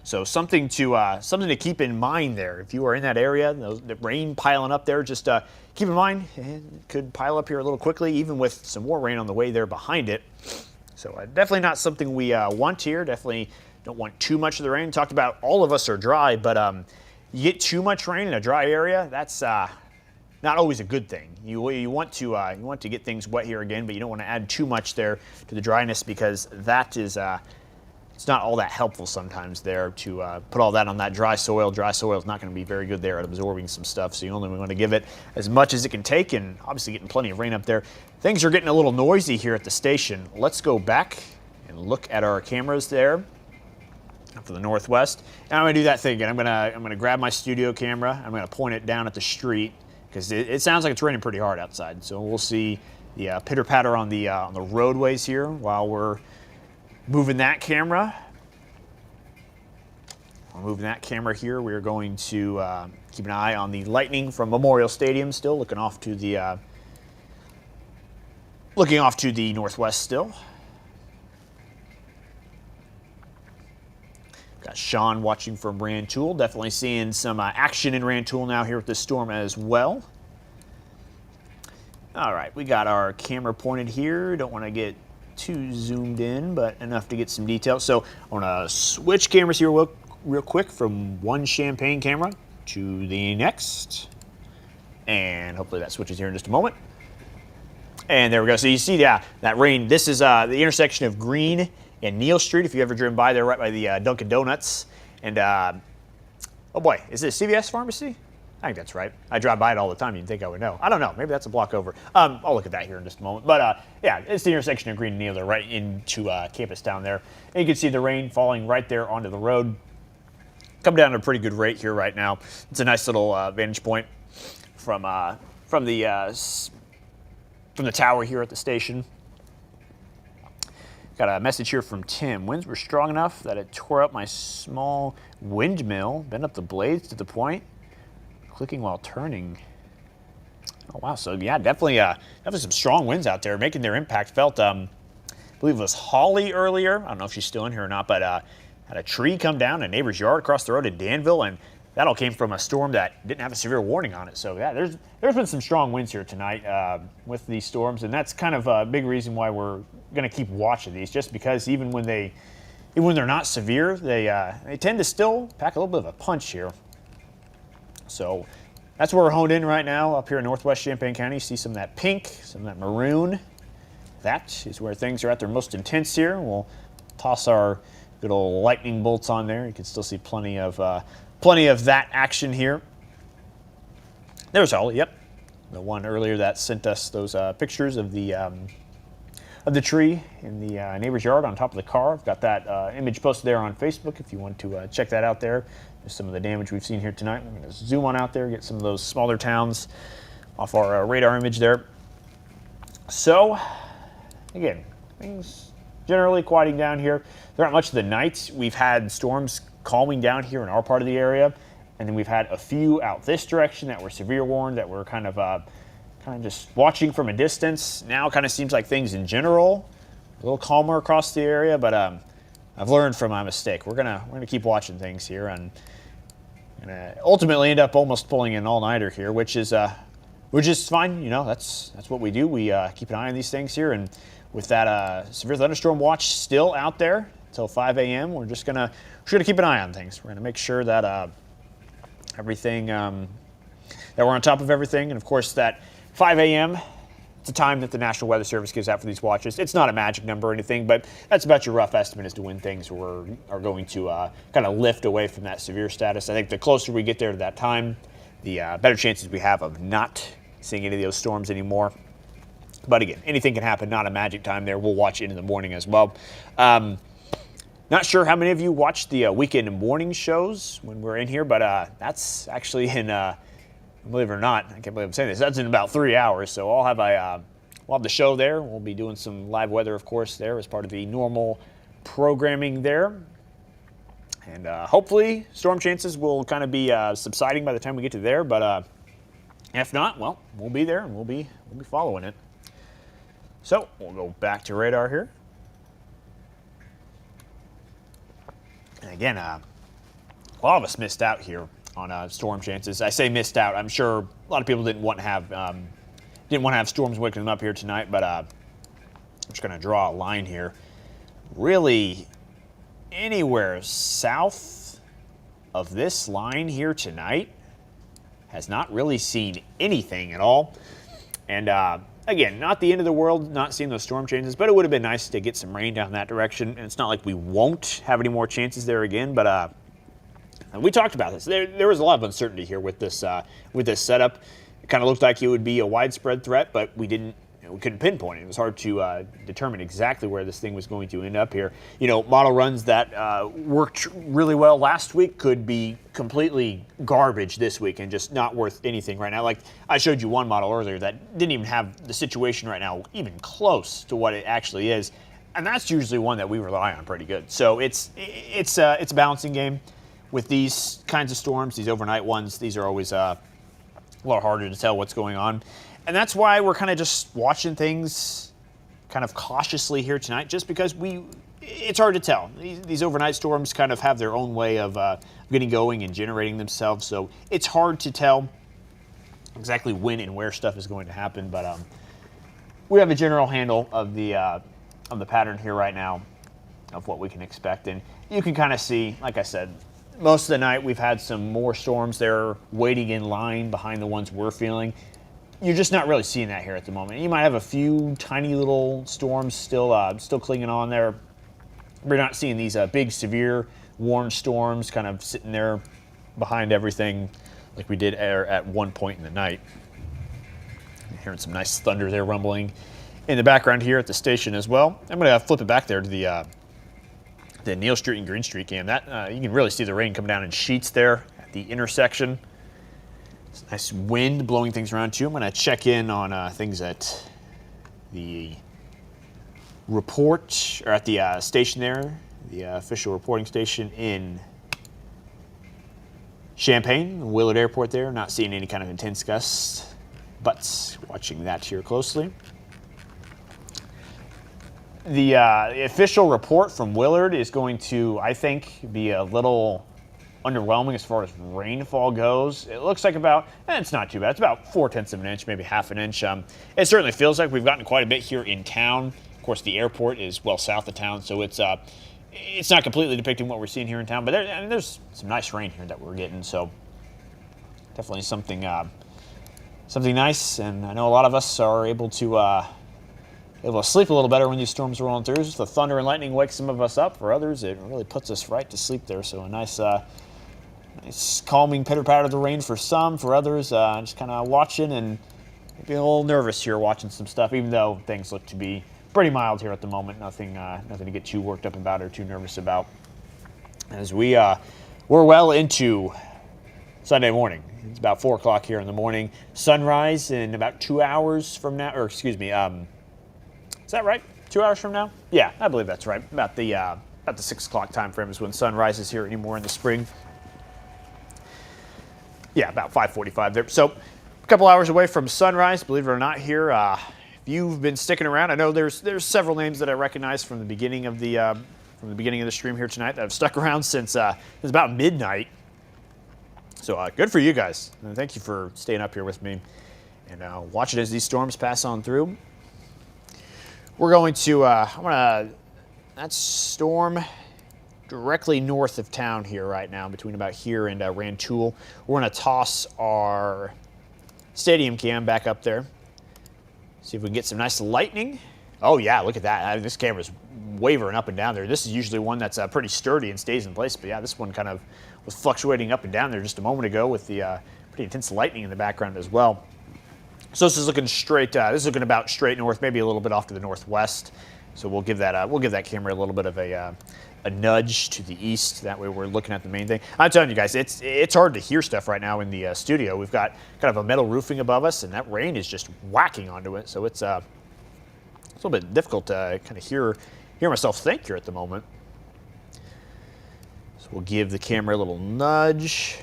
So something to keep in mind there. If you are in that area, the rain piling up there, just keep in mind it could pile up here a little quickly, even with some more rain on the way there behind it. So definitely not something we want here. Definitely don't want too much of the rain. Talked about all of us are dry, but you get too much rain in a dry area, that's not always a good thing. You want to get things wet here again, but you don't want to add too much there to the dryness, because that is it's not all that helpful sometimes there to put all that on that dry soil. Dry soil is not going to be very good there at absorbing some stuff, so you only want to give it as much as it can take, and obviously getting plenty of rain up there. Things are getting a little noisy here at the station. Let's go back and look at our cameras there for the northwest. And I'm going to do that thing again. I'm going to grab my studio camera. I'm going to point it down at the street, because it sounds like it's raining pretty hard outside. So we'll see the pitter patter on the roadways here while we're moving that camera. We're moving that camera here. We're going to keep an eye on the lightning from Memorial Stadium still, looking off to the northwest still. Got Sean watching from Rantoul. Definitely seeing some action in Rantoul now here with this storm as well. All right, we got our camera pointed here. Don't want to get too zoomed in, but enough to get some detail. So I want to switch cameras here real quick from one Champaign camera to the next. And hopefully that switches here in just a moment. And there we go. So you see that rain. This is the intersection of Green and Neal Street, if you ever driven by there, right by the Dunkin' Donuts. And, oh boy, is it a CVS pharmacy? I think that's right. I drive by it all the time. You'd think I would know. I don't know. Maybe that's a block over. I'll look at that here in just a moment. But yeah, it's the intersection of Green and Neal. They're right into campus down there. And you can see the rain falling right there onto the road. Come down at a pretty good rate here right now. It's a nice little vantage point from the tower here at the station. Got a message here from Tim. Winds were strong enough that it tore up my small windmill, bent up the blades to the point, clicking while turning. Oh wow, so yeah, definitely some strong winds out there making their impact felt. I believe it was Holly earlier. I don't know if she's still in here or not, but had a tree come down in a neighbor's yard across the road in Danville, and that all came from a storm that didn't have a severe warning on it. So yeah, there's been some strong winds here tonight with these storms, and that's kind of a big reason why we're going to keep watching these, just because even when they're not severe, they tend to still pack a little bit of a punch here. So that's where we're honed in right now up here in northwest Champaign County. You see some of that pink, some of that maroon. That is where things are at their most intense here. We'll toss our good old lightning bolts on there. You can still see plenty of that action here. There's Holly, yep. The one earlier that sent us those pictures of the tree in the neighbor's yard on top of the car. I've got that image posted there on Facebook if you want to check that out there. There's some of the damage we've seen here tonight. I'm going to zoom on out there, get some of those smaller towns off our radar image there. So, again, things generally quieting down here. There aren't much of the nights. We've had storms calming down here in our part of the area, and then we've had a few out this direction that were severe warned, that were kind of just watching from a distance. Now it kind of seems like things in general a little calmer across the area, but I've learned from my mistake. We're gonna keep watching things here, and ultimately end up almost pulling an all-nighter here, which is fine. You know, that's what we do. We keep an eye on these things here, and with that severe thunderstorm watch still out there until 5 a.m., we're gonna keep an eye on things. We're gonna make sure that everything that we're on top of everything, and of course that 5 a.m. It's a time that the National Weather Service gives out for these watches. It's not a magic number or anything, but that's about your rough estimate as to when things are going to kind of lift away from that severe status. I think the closer we get there to that time, the better chances we have of not seeing any of those storms anymore. But again, anything can happen, not a magic time there. We'll watch it in the morning as well. Not sure how many of you watch the weekend morning shows when we're in here, but that's actually in, believe it or not, I can't believe I'm saying this, that's in about 3 hours. So we'll have the show there. We'll be doing some live weather, of course, there as part of the normal programming there. And hopefully storm chances will kind of be subsiding by the time we get to there. But if not, well, we'll be there and we'll be following it. So we'll go back to radar here. And again, a lot of us missed out here on storm chances. I say missed out. I'm sure a lot of people didn't want to have storms waking them up here tonight. But I'm just going to draw a line here. Really, anywhere south of this line here tonight has not really seen anything at all. And again, not the end of the world, not seeing those storm chances, but it would have been nice to get some rain down that direction. And it's not like we won't have any more chances there again, but we talked about this. There was a lot of uncertainty here with this setup. It kind of looked like it would be a widespread threat, but we couldn't pinpoint it. It was hard to determine exactly where this thing was going to end up here. Model runs that worked really well last week could be completely garbage this week and just not worth anything right now. Like I showed you one model earlier that didn't even have the situation right now even close to what it actually is, and that's usually one that we rely on pretty good. So it's a balancing game with these kinds of storms. These overnight ones, these are always a lot harder to tell what's going on. And that's why we're kind of just watching things kind of cautiously here tonight, just because it's hard to tell. These overnight storms kind of have their own way of getting going and generating themselves, so it's hard to tell exactly when and where stuff is going to happen. But we have a general handle of the pattern here right now of what we can expect, and you can kind of see, like I said, most of the night we've had some more storms there waiting in line behind the ones we're feeling. You're just not really seeing that here at the moment. You might have a few tiny little storms still clinging on there. We're not seeing these big, severe, warned storms kind of sitting there behind everything like we did at one point in the night. You're hearing some nice thunder there rumbling in the background here at the station as well. I'm going to flip it back there to the Neal Street and Green Street cam. That you can really see the rain come down in sheets there at the intersection. Nice wind blowing things around too. I'm going to check in on things at the report, or at the station there, the official reporting station in Champaign, Willard Airport there. Not seeing any kind of intense gusts, but watching that here closely. The official report from Willard is going to, I think, be a little underwhelming as far as rainfall goes. It looks like it's not too bad. It's about 0.4 of an inch, maybe half an inch. It certainly feels like we've gotten quite a bit here in town. Of course, the airport is well south of town, so it's not completely depicting what we're seeing here in town, but there's some nice rain here that we're getting, so definitely something nice. And I know a lot of us are able to sleep a little better when these storms are rolling through. Just the thunder and lightning wakes some of us up. For others, it really puts us right to sleep there. So a nice calming pitter-patter of the rain for some. For others, just kind of watching and maybe a little nervous here watching some stuff, even though things look to be pretty mild here at the moment. Nothing to get too worked up about or too nervous about. As we're well into Sunday morning. It's about 4 o'clock here in the morning. Sunrise in about 2 hours from now, or excuse me, is that right? 2 hours from now? Yeah, I believe that's right. About the 6 o'clock time frame is when sun rises here anymore in the spring. Yeah, about 5:45 there. So a couple hours away from sunrise, believe it or not here. If you've been sticking around, I know there's several names that I recognize from the beginning of the stream here tonight that have stuck around since it's about midnight. So good for you guys. And thank you for staying up here with me and watching as these storms pass on through. We're going to, that storm directly north of town here right now, between about here and Rantoul. We're going to toss our stadium cam back up there. See if we can get some nice lightning. Oh yeah, look at that. This camera's wavering up and down there. This is usually one that's pretty sturdy and stays in place, but yeah, this one kind of was fluctuating up and down there just a moment ago with the pretty intense lightning in the background as well. So this is looking straight. This is looking about straight north, maybe a little bit off to the northwest. So we'll give that camera a little bit of a a nudge to the east. That way we're looking at the main thing. I'm telling you guys, it's hard to hear stuff right now in the studio. We've got kind of a metal roofing above us, and that rain is just whacking onto it. So it's a little bit difficult to kind of hear myself think here at the moment. So we'll give the camera a little nudge.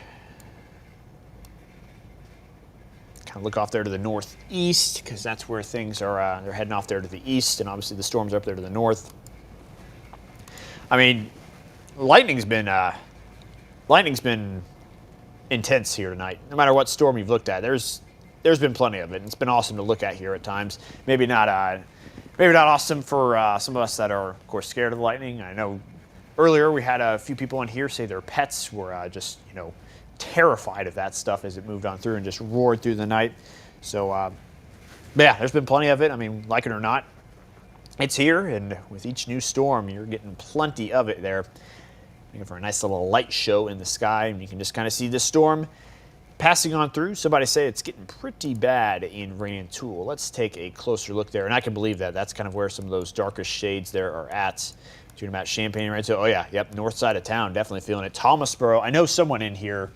Kind of look off there to the northeast, because that's where things are. They're heading off there to the east, and obviously the storms are up there to the north. I mean, lightning's been intense here tonight. No matter what storm you've looked at, there's been plenty of it. And it's been awesome to look at here at times. Maybe not awesome for some of us that are, of course, scared of the lightning. I know earlier we had a few people in here say their pets were just, terrified of that stuff as it moved on through and just roared through the night. So, but yeah, there's been plenty of it. I mean, like it or not, it's here, and with each new storm, you're getting plenty of it there. Looking for a nice little light show in the sky, and you can just kind of see this storm passing on through. Somebody say it's getting pretty bad in Rantoul. Let's take a closer look there, and I can believe that. That's kind of where some of those darkest shades there are at. Talking about Champaign, Rantoul. Oh yeah, yep, north side of town, definitely feeling it. Thomasboro, I know someone in here,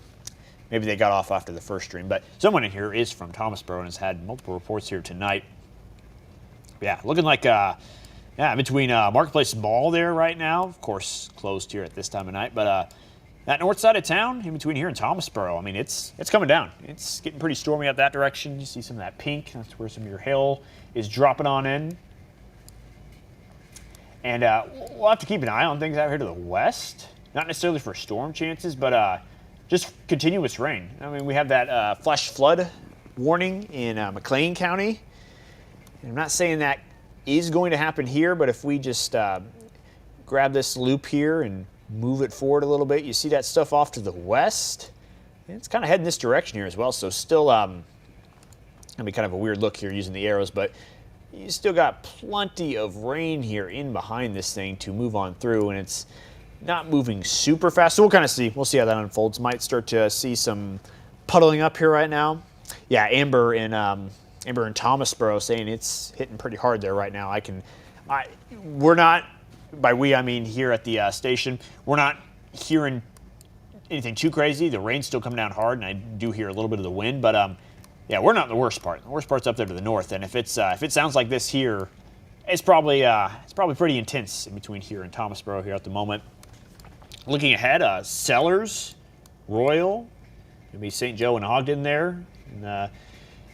maybe they got off after the first stream, but someone in here is from Thomasboro and has had multiple reports here tonight. Yeah, looking like, between Marketplace and Mall there right now. Of course, closed here at this time of night, but that north side of town, in between here and Thomasboro, I mean, it's coming down. It's getting pretty stormy out that direction. You see some of that pink. That's where some of your hail is dropping on in. And we'll have to keep an eye on things out here to the west. Not necessarily for storm chances, but just continuous rain. I mean, we have that flash flood warning in McLean County. And I'm not saying that is going to happen here, but if we just grab this loop here and move it forward a little bit, you see that stuff off to the west. And it's kind of heading this direction here as well. So still gonna be kind of a weird look here using the arrows, but you still got plenty of rain here in behind this thing to move on through, and it's not moving super fast. So we'll kind of see. We'll see how that unfolds. Might start to see some puddling up here right now. Yeah, Amber in Thomasboro saying it's hitting pretty hard there right now. We're not, by we I mean here at the station, we're not hearing anything too crazy. The rain's still coming down hard, and I do hear a little bit of the wind, but yeah, we're not in the worst part. The worst part's up there to the north, and if it sounds like this here, it's probably pretty intense in between here and Thomasboro here at the moment. Looking ahead, Sellers, Royal, maybe St. Joe and Ogden there,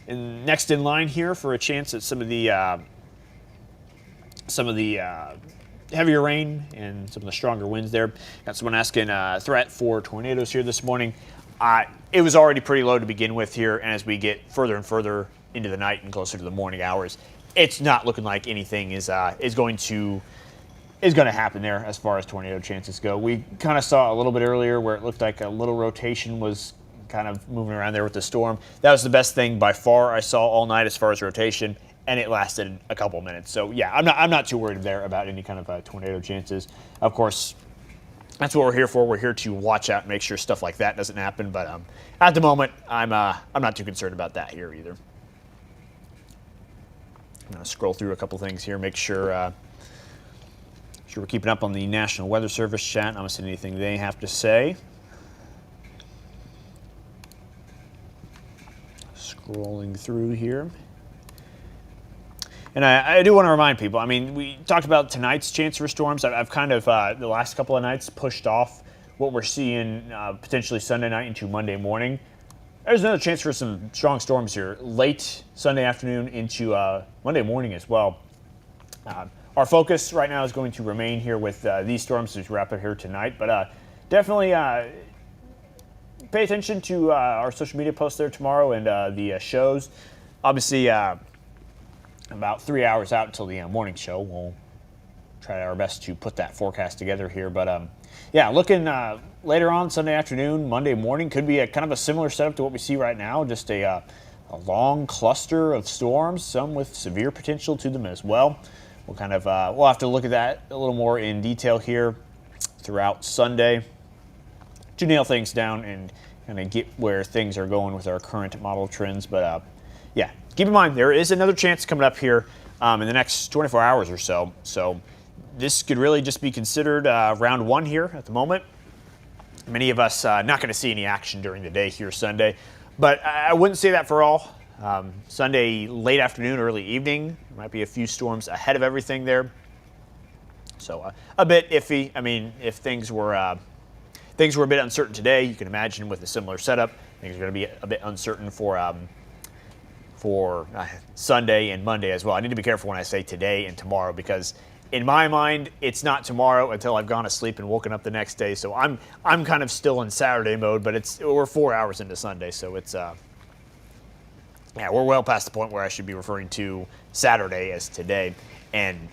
and next in line here for a chance at some of the heavier rain and some of the stronger winds there. Got someone asking threat for tornadoes here this morning. It was already pretty low to begin with here, and as we get further and further into the night and closer to the morning hours, it's not looking like anything is going to happen there as far as tornado chances go. We kind of saw a little bit earlier where it looked like a little rotation was kind of moving around there with the storm. That was the best thing by far I saw all night as far as rotation, and it lasted a couple minutes. So yeah, I'm not too worried there about any kind of tornado chances. Of course, that's what we're here for. We're here to watch out and make sure stuff like that doesn't happen. But at the moment, I'm not too concerned about that here either. I'm going to scroll through a couple things here, make sure we're keeping up on the National Weather Service chat. I'm not seeing anything they have to say. Scrolling through here. And I do want to remind people, I mean, we talked about tonight's chance for storms. I've kind of, the last couple of nights, pushed off what we're seeing potentially Sunday night into Monday morning. There's another chance for some strong storms here late Sunday afternoon into Monday morning as well. Our focus right now is going to remain here with these storms as we wrap up here tonight. But definitely pay attention to our social media posts there tomorrow and the shows. Obviously, about 3 hours out until the morning show. We'll try our best to put that forecast together here. But yeah, looking later on Sunday afternoon, Monday morning, could be a kind of a similar setup to what we see right now. Just a long cluster of storms, some with severe potential to them as well. We'll kind of we'll have to look at that a little more in detail here throughout Sunday to nail things down and kind of get where things are going with our current model trends. But yeah, keep in mind there is another chance coming up here in the next 24 hours or so. So this could really just be considered round one here at the moment. Many of us not going to see any action during the day here Sunday, but I wouldn't say that for all. Sunday late afternoon, early evening, there might be a few storms ahead of everything there. So a bit iffy. I mean, if things were a bit uncertain today, you can imagine with a similar setup, things are going to be a bit uncertain for Sunday and Monday as well. I need to be careful when I say today and tomorrow because in my mind, it's not tomorrow until I've gone to sleep and woken up the next day. So I'm kind of still in Saturday mode, but we're 4 hours into Sunday, so it's we're well past the point where I should be referring to Saturday as today. And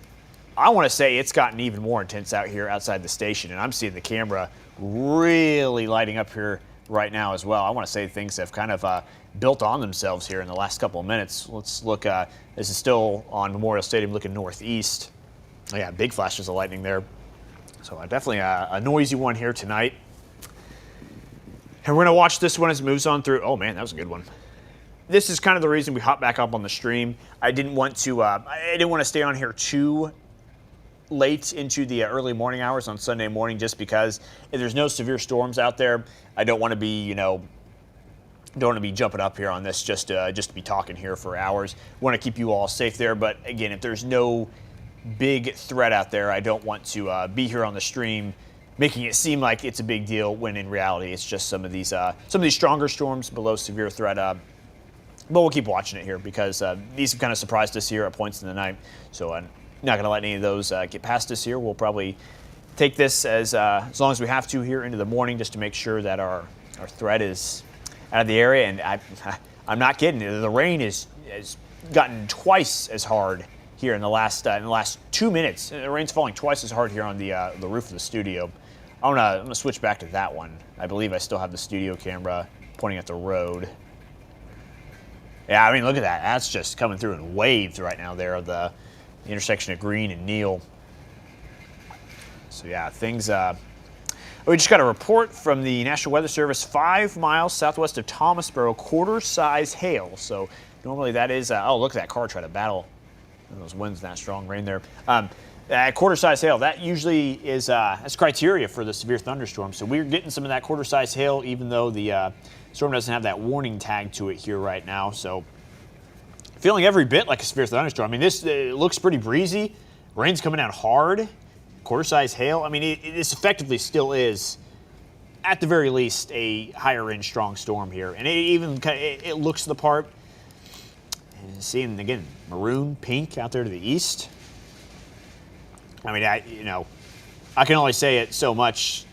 I want to say it's gotten even more intense out here outside the station, and I'm seeing the camera really lighting up here right now as well. I want to say things have kind of built on themselves here in the last couple of minutes. Let's look. This is still on Memorial Stadium looking northeast. Oh, yeah, big flashes of lightning there. So definitely a noisy one here tonight. And we're going to watch this one as it moves on through. Oh, man, that was a good one. This is kind of the reason we hop back up on the stream. I didn't want to stay on here too late into the early morning hours on Sunday morning just because if there's no severe storms out there, I don't want to be, don't want to be jumping up here on this just to be talking here for hours. Want to keep you all safe there, but again, if there's no big threat out there, I don't want to be here on the stream making it seem like it's a big deal when in reality it's just some of these stronger storms below severe threat. But we'll keep watching it here because these have kind of surprised us here at points in the night. So I'm not going to let any of those get past us here. We'll probably take this as long as we have to here into the morning just to make sure that our threat is out of the area. And I'm not kidding. The rain has gotten twice as hard here in the last 2 minutes. The rain's falling twice as hard here on the roof of the studio. I'm gonna switch back to that one. I believe I still have the studio camera pointing at the road. Yeah, I mean, look at that. That's just coming through in waves right now there, the intersection of Green and Neal. So yeah, things. We just got a report from the National Weather Service 5 miles southwest of Thomasboro, quarter-size hail. So normally that is, oh, look at that car try to battle those winds, that strong rain there. Quarter-size hail, that usually is that's criteria for the severe thunderstorm. So we're getting some of that quarter-size hail, even though the storm doesn't have that warning tag to it here right now. So feeling every bit like a severe thunderstorm. I mean, this looks pretty breezy. Rain's coming down hard. Quarter-size hail. I mean, this effectively still is, at the very least, a higher-end strong storm here. And it looks the part. And seeing, again, maroon, pink out there to the east. I mean, I can only say it so much.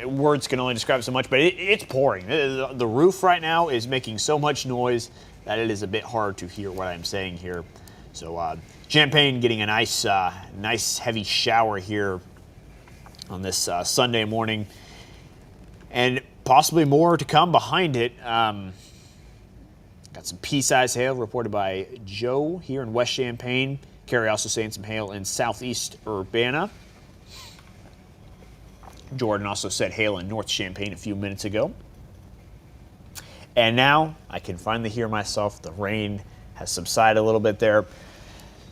Words can only describe it so much, but it's pouring. The roof right now is making so much noise that it is a bit hard to hear what I'm saying here. So Champaign getting a nice heavy shower here on this Sunday morning, and possibly more to come behind it. Got some pea-sized hail reported by Joe here in West Champaign. Kerry also saying some hail in southeast Urbana. Jordan also said hail in North Champaign a few minutes ago. And now I can finally hear myself. The rain has subsided a little bit there.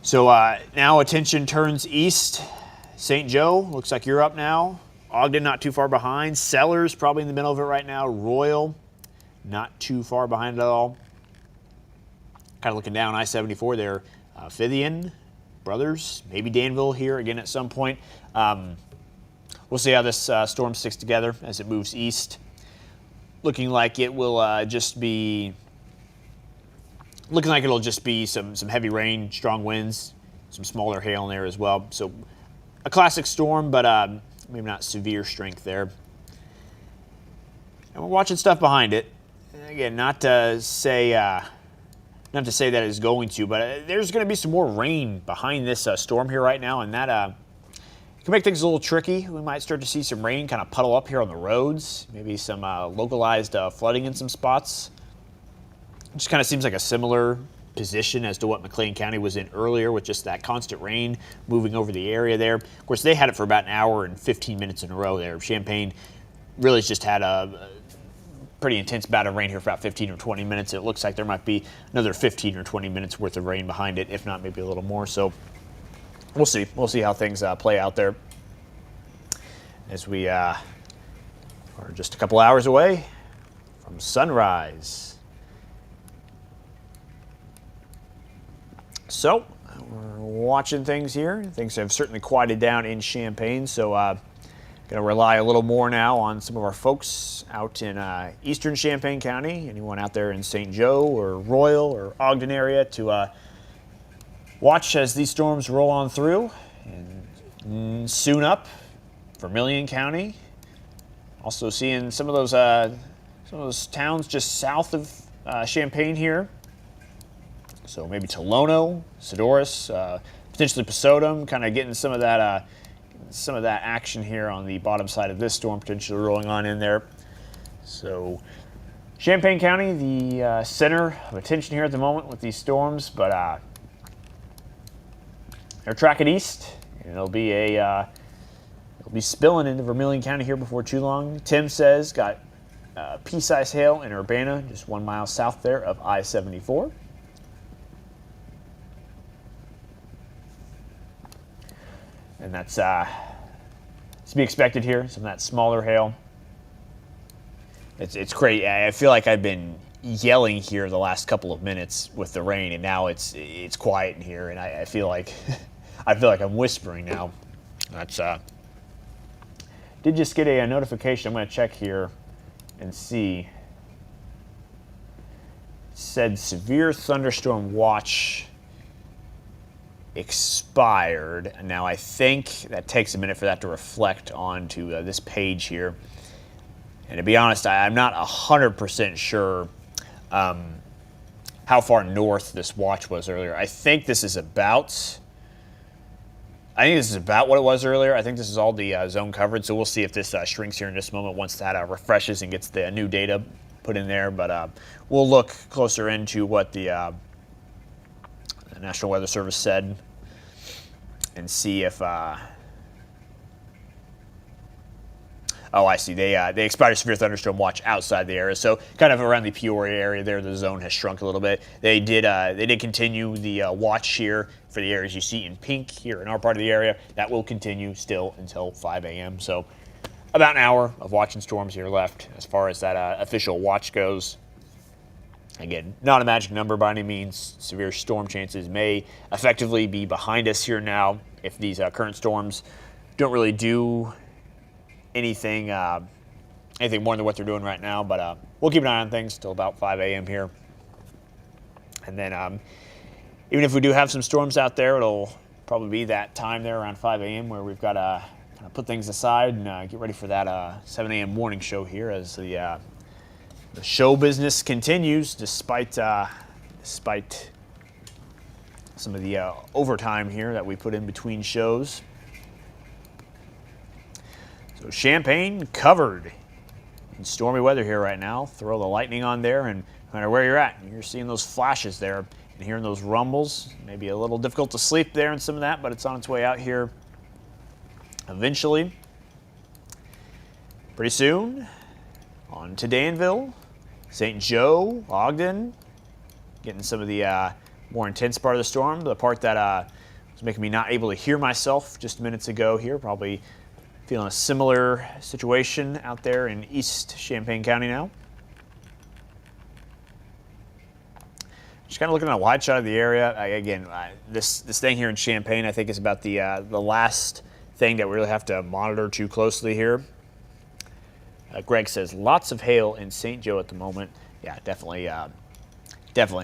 So now attention turns east. St. Joe, looks like you're up now. Ogden not too far behind. Sellers probably in the middle of it right now. Royal not too far behind at all. Kind of looking down I-74 there. Fithian, Brothers, maybe Danville here again at some point. We'll see how this storm sticks together as it moves east. Looking like it will just be, it'll just be some heavy rain, strong winds, some smaller hail in there as well. So a classic storm, but maybe not severe strength there. And we're watching stuff behind it. Again, not to say that it's going to, but there's going to be some more rain behind this storm here right now, and that can make things a little tricky. We might start to see some rain kind of puddle up here on the roads, maybe some localized flooding in some spots. It just kind of seems like a similar position as to what McLean County was in earlier with just that constant rain moving over the area there. Of course, they had it for about an hour and 15 minutes in a row there. Champaign really just had a pretty intense bout of rain here for about 15 or 20 minutes. It looks like there might be another 15 or 20 minutes worth of rain behind it, if not maybe a little more. So we'll see. We'll see how things play out there as we are just a couple hours away from sunrise. So we're watching things here. Things have certainly quieted down in Champaign, so going to rely a little more now on some of our folks out in eastern Champaign County. Anyone out there in St. Joe or Royal or Ogden area to watch as these storms roll on through. And soon up, Vermilion County. Also seeing some of those towns just south of Champaign here. So maybe Tolono, Sedoris, potentially Pasodum, kind of getting some of that action here on the bottom side of this storm potentially rolling on in there. So Champaign County, the center of attention here at the moment with these storms, but they're tracking east, and it'll be spilling into Vermilion County here before too long. Tim says got pea-sized hail in Urbana, just 1 mile south there of I-74. And that's to be expected here, some of that smaller hail. It's great. I feel like I've been yelling here the last couple of minutes with the rain, and now it's quiet in here, and I feel like I'm whispering now. That's did just get a notification. I'm going to check here and see. It said severe thunderstorm watch expired. Now I think that takes a minute for that to reflect onto this page here. And to be honest, I'm not 100% sure how far north this watch was earlier. I think this is about what it was earlier. I think this is all the zone coverage, so we'll see if this shrinks here in just a moment once that refreshes and gets the new data put in there. But we'll look closer into what the National Weather Service said and see if oh, I see. They expired a severe thunderstorm watch outside the area, so kind of around the Peoria area there, the zone has shrunk a little bit. They did continue the watch here for the areas you see in pink here in our part of the area. That will continue still until 5 a.m. So about an hour of watching storms here left as far as that official watch goes. Again, not a magic number by any means. Severe storm chances may effectively be behind us here now if these current storms don't really do anything more than what they're doing right now. But we'll keep an eye on things till about 5 a.m. here. And then even if we do have some storms out there, it'll probably be that time there around 5 a.m. where we've got to kind of put things aside and get ready for that 7 a.m. morning show here as the show business continues despite some of the overtime here that we put in between shows. So Champaign covered in stormy weather here right now. Throw the lightning on there, and no matter where you're at, you're seeing those flashes there and hearing those rumbles. Maybe a little difficult to sleep there and some of that, but it's on its way out here eventually. Pretty soon, on to Danville, St. Joe, Ogden, getting some of the more intense part of the storm, the part that was making me not able to hear myself just minutes ago here. Probably feeling a similar situation out there in East Champaign County now. Just kind of looking at a wide shot of the area. Again, this thing here in Champaign, I think, is about the last thing that we really have to monitor too closely here. Greg says lots of hail in St. Joe at the moment. Yeah, definitely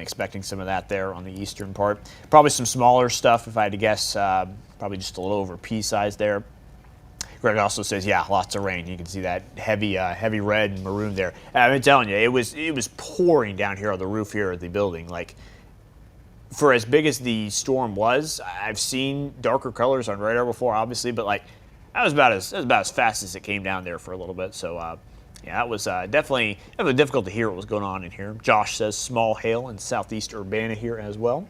expecting some of that there on the eastern part. Probably some smaller stuff, if I had to guess. Probably just a little over pea size there. Greg also says, yeah, lots of rain. You can see that heavy red and maroon there. I've been telling you, it was pouring down here on the roof here at the building. Like, for as big as the storm was, I've seen darker colors on radar before, obviously, but like that was about as fast as it came down there for a little bit. So yeah, it was definitely difficult to hear what was going on in here. Josh says small hail in southeast Urbana here as well.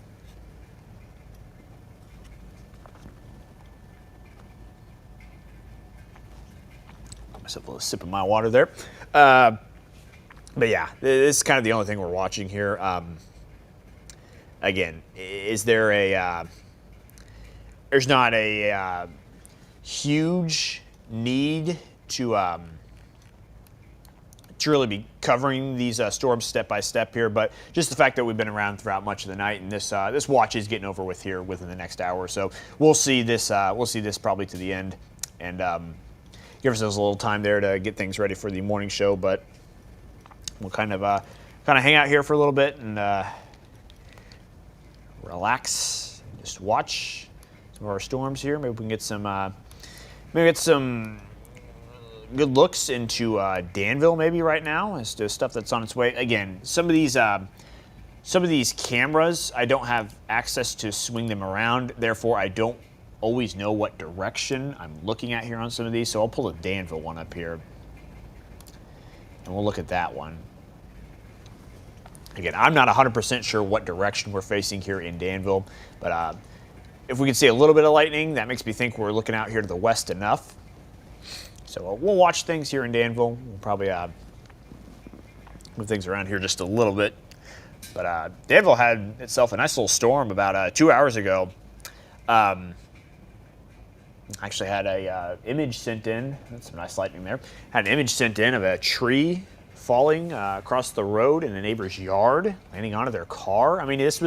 Myself a little sip of my water there. But yeah, this is kind of the only thing we're watching here. Again, are there's not a huge need to really be covering these storms step by step here, but just the fact that we've been around throughout much of the night, and this watch is getting over with here within the next hour or so. We'll see this. We'll see this probably to the end, and give ourselves a little time there to get things ready for the morning show. But we'll kind of hang out here for a little bit and relax, and just watch some of our storms here. Maybe we can get some good looks into Danville maybe right now as to stuff that's on its way. Again, some of these cameras, I don't have access to swing them around, therefore I don't always know what direction I'm looking at here on some of these. So I'll pull the Danville one up here and we'll look at that one. Again, I'm not 100% sure what direction we're facing here in Danville, but if we can see a little bit of lightning, that makes me think we're looking out here to the west enough. So we'll watch things here in Danville. We'll probably move things around here just a little bit. But Danville had itself a nice little storm about 2 hours ago. Actually had a image sent in. That's some nice lightning there. Had an image sent in of a tree falling across the road in a neighbor's yard, landing onto their car. I mean, this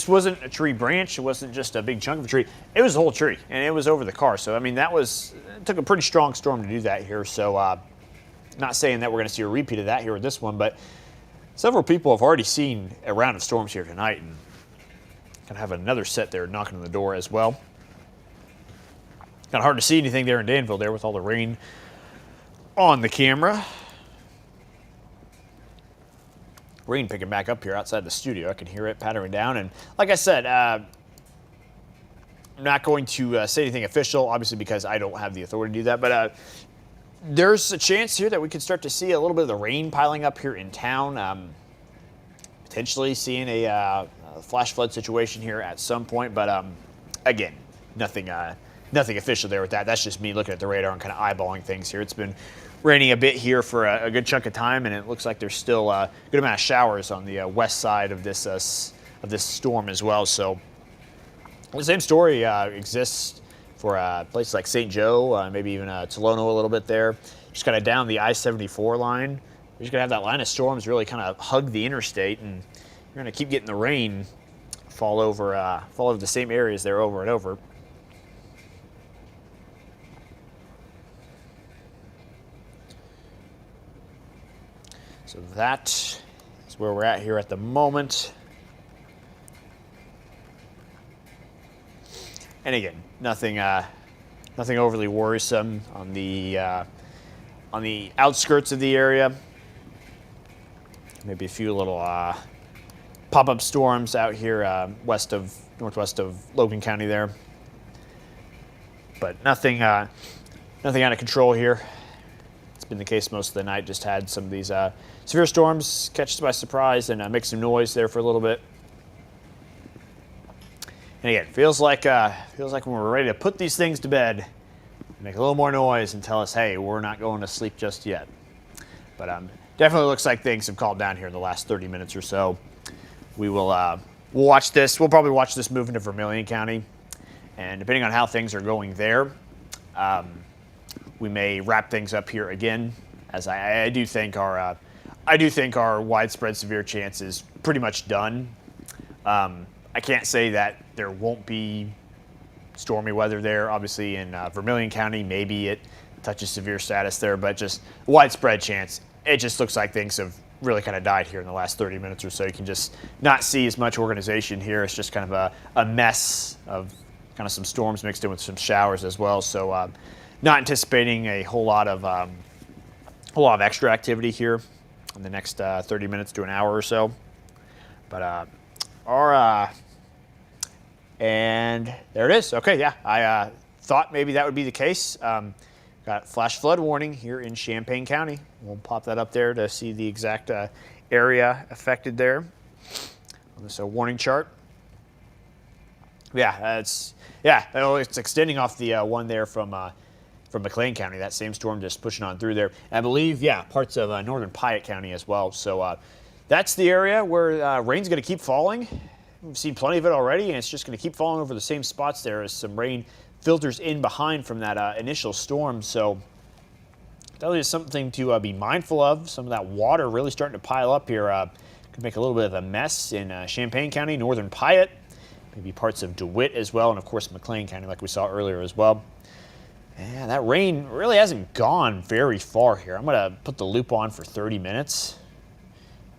wasn't a tree branch. It wasn't just a big chunk of a tree. It was the whole tree, and it was over the car. So, I mean, it took a pretty strong storm to do that here. So, not saying that we're going to see a repeat of that here with this one, but several people have already seen a round of storms here tonight, and going to have another set there knocking on the door as well. Kind of hard to see anything there in Danville there with all the rain on the camera. Rain picking back up here outside the studio. I can hear it pattering down. And like I said, I'm not going to say anything official, obviously, because I don't have the authority to do that. But there's a chance here that we could start to see a little bit of the rain piling up here in town. Potentially seeing a flash flood situation here at some point. But again, nothing official there with that. That's just me looking at the radar and kind of eyeballing things here. It's been raining a bit here for a good chunk of time, and it looks like there's still a good amount of showers on the west side of this storm as well. So the same story exists for places like St. Joe, maybe even Tolono a little bit there. Just kind of down the I-74 line. We're just gonna have that line of storms really kind of hug the interstate, and you're gonna keep getting the rain fall over the same areas there over and over. So that is where we're at here at the moment. And again, nothing overly worrisome on the outskirts of the area. Maybe a few little pop-up storms out here northwest of Logan County there. But nothing out of control here. It's been the case most of the night. Just had some of these severe storms catch us by surprise and make some noise there for a little bit. And again, feels like when we're ready to put these things to bed, make a little more noise and tell us, hey, we're not going to sleep just yet. But definitely looks like things have calmed down here in the last 30 minutes or so. We'll watch this. We'll probably watch this move into Vermilion County, and depending on how things are going there, we may wrap things up here again, as I do think our widespread severe chance is pretty much done. I can't say that there won't be stormy weather there. Obviously, in Vermilion County, maybe it touches severe status there, but just widespread chance. It just looks like things have really kind of died here in the last 30 minutes or so. You can just not see as much organization here. It's just kind of a mess of kind of some storms mixed in with some showers as well. So not anticipating a whole lot of extra activity here in the next 30 minutes to an hour or so. But and there it is. Okay, yeah, I thought maybe that would be the case. Got flash flood warning here in Champaign County. We'll pop that up there to see the exact area affected there on this warning chart. Yeah, it's extending off the one there from McLean County. That same storm just pushing on through there. I believe, yeah, parts of northern Piatt County as well. So that's the area where rain's going to keep falling. We've seen plenty of it already, and it's just going to keep falling over the same spots there as some rain filters in behind from that initial storm. So that is something to be mindful of. Some of that water really starting to pile up here. Could make a little bit of a mess in Champaign County, northern Piatt, maybe parts of DeWitt as well, and of course McLean County like we saw earlier as well. Yeah, that rain really hasn't gone very far here. I'm going to put the loop on for 30 minutes,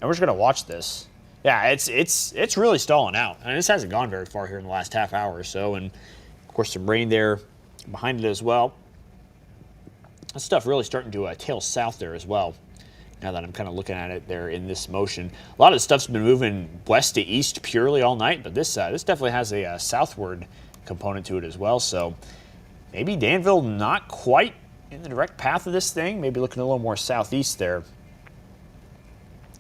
and we're just going to watch this. Yeah, it's really stalling out. I mean, this hasn't gone very far here in the last half hour or so, and of course some rain there behind it as well. That stuff really starting to tail south there as well. Now that I'm kind of looking at it there in this motion, a lot of the stuff's been moving west to east purely all night, but this definitely has a southward component to it as well. So maybe Danville not quite in the direct path of this thing. Maybe looking a little more southeast there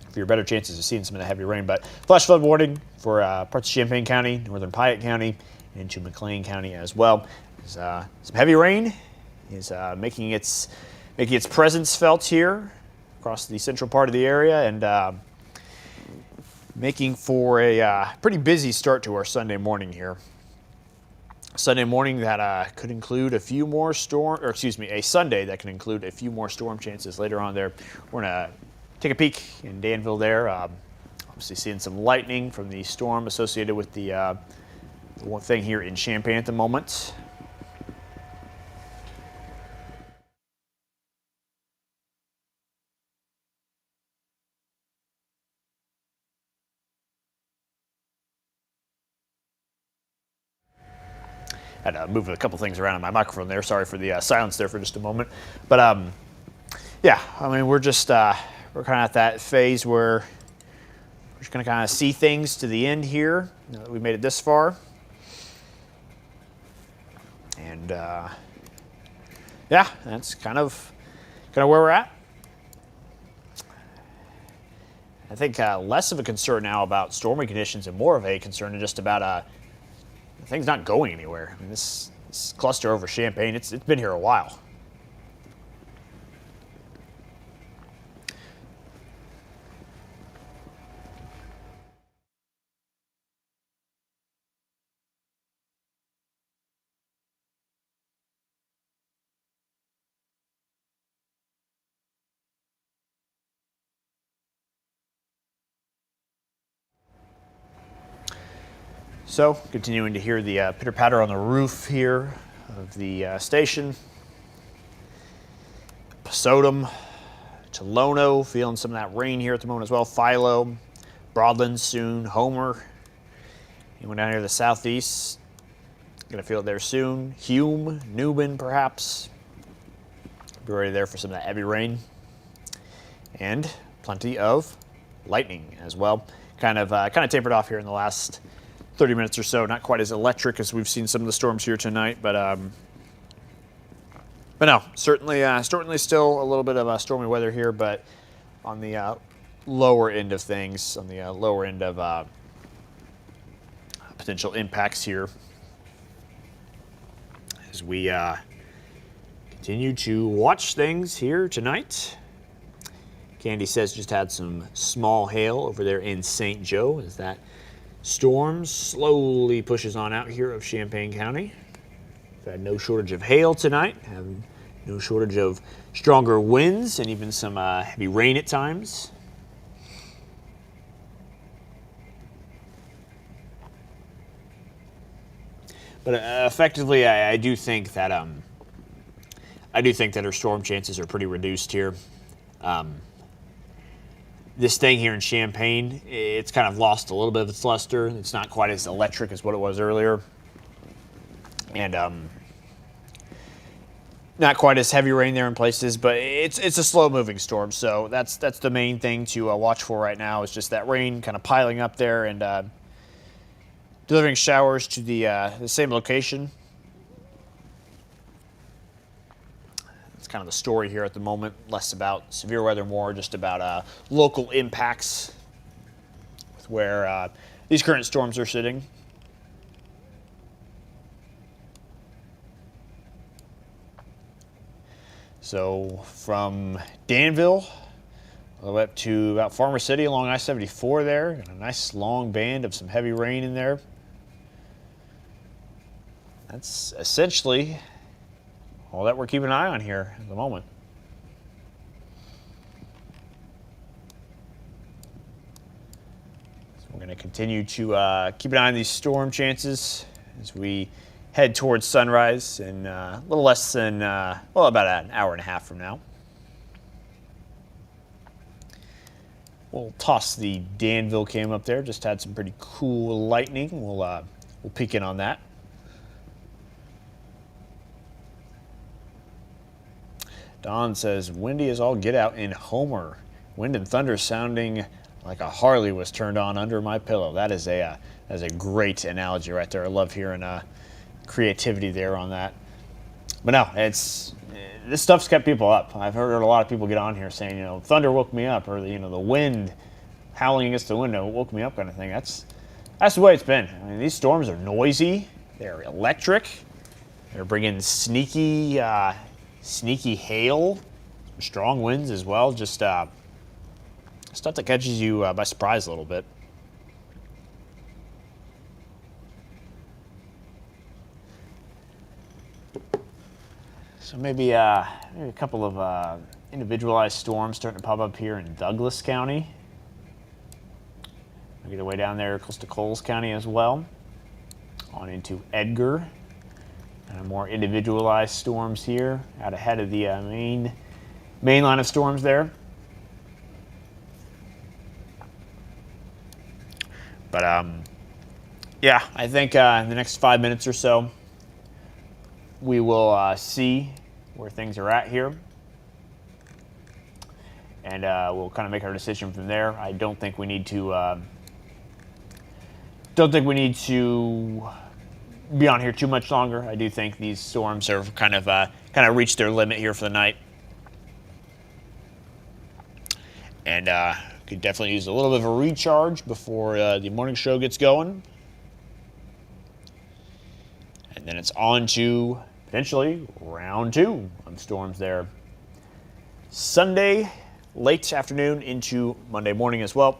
for your better chances of seeing some of the heavy rain. But flash flood warning for parts of Champaign County, northern Piatt County, and into McLean County as well. Some heavy rain is making its presence felt here across the central part of the area, and making for a pretty busy start to our Sunday morning here. Sunday morning that could include a few more a Sunday that can include a few more storm chances later on there. We're gonna take a peek in Danville there. Obviously seeing some lightning from the storm associated with the one thing here in Champaign at the moment. Had to move a couple things around on my microphone there. Sorry for the silence there for just a moment. But yeah, I mean, we're just we're kind of at that phase where we're just going to kind of see things to the end here. Now that we made it this far, and yeah, that's kind of where we're at. I think less of a concern now about stormy conditions and more of a concern just about things not going anywhere. I mean, this cluster over Champaign, it's been here a while. So, continuing to hear the pitter-patter on the roof here of the station. Posodum, Tolono, feeling some of that rain here at the moment as well. Philo, Broadland soon, Homer. Anyone down here to the southeast, gonna feel it there soon. Hume, Newman perhaps. Be ready there for some of that heavy rain. And plenty of lightning as well. Kind of tapered off here in the last 30 minutes or so. Not quite as electric as we've seen some of the storms here tonight, but no, certainly still a little bit of stormy weather here, but on the lower end of things, on the lower end of potential impacts here as we continue to watch things here tonight. Candy says just had some small hail over there in St. Joe as that storm slowly pushes on out here of Champaign County. We've had no shortage of hail tonight, have no shortage of stronger winds and even some heavy rain at times. But effectively, I do think that our storm chances are pretty reduced here. This thing here in Champaign, it's kind of lost a little bit of its luster. It's not quite as electric as what it was earlier. And not quite as heavy rain there in places, but it's a slow-moving storm. So that's the main thing to watch for right now is just that rain kind of piling up there and delivering showers to the same location. Kind of the story here at the moment, less about severe weather, more just about local impacts with where these current storms are sitting. So from Danville, All the way up to about Farmer City along I-74 there. And a nice long band of some heavy rain in there. That's essentially all that we're keeping an eye on here at the moment. So we're going to continue to keep an eye on these storm chances as we head towards sunrise in a little less than, well, about an hour and a half from now. We'll toss the Danville cam up there. Just had some pretty cool lightning. We'll peek in on that. Don says, windy as all get out in Homer. Wind and thunder sounding like a Harley was turned on under my pillow. That is a great analogy right there. I love hearing creativity there on that. But no, this stuff's kept people up. I've heard a lot of people get on here saying, you know, thunder woke me up, or the wind howling against the window woke me up, kind of thing. That's the way it's been. I mean, these storms are noisy. They're electric. They're bringing sneaky hail, strong winds as well. Just stuff that catches you by surprise a little bit. So maybe a couple of individualized storms starting to pop up here in Douglas County. Make their way down there close to Coles County as well. On into Edgar. And more individualized storms here out ahead of the main line of storms there. But yeah, I think in the next 5 minutes or so, we will see where things are at here, and we'll kind of make our decision from there. I don't think we need to. Don't think we need to be on here too much longer. I do think these storms are kind of reached their limit here for the night, and could definitely use a little bit of a recharge before the morning show gets going, and then it's on to potentially round 2 of storms there. Sunday late afternoon into Monday morning as well.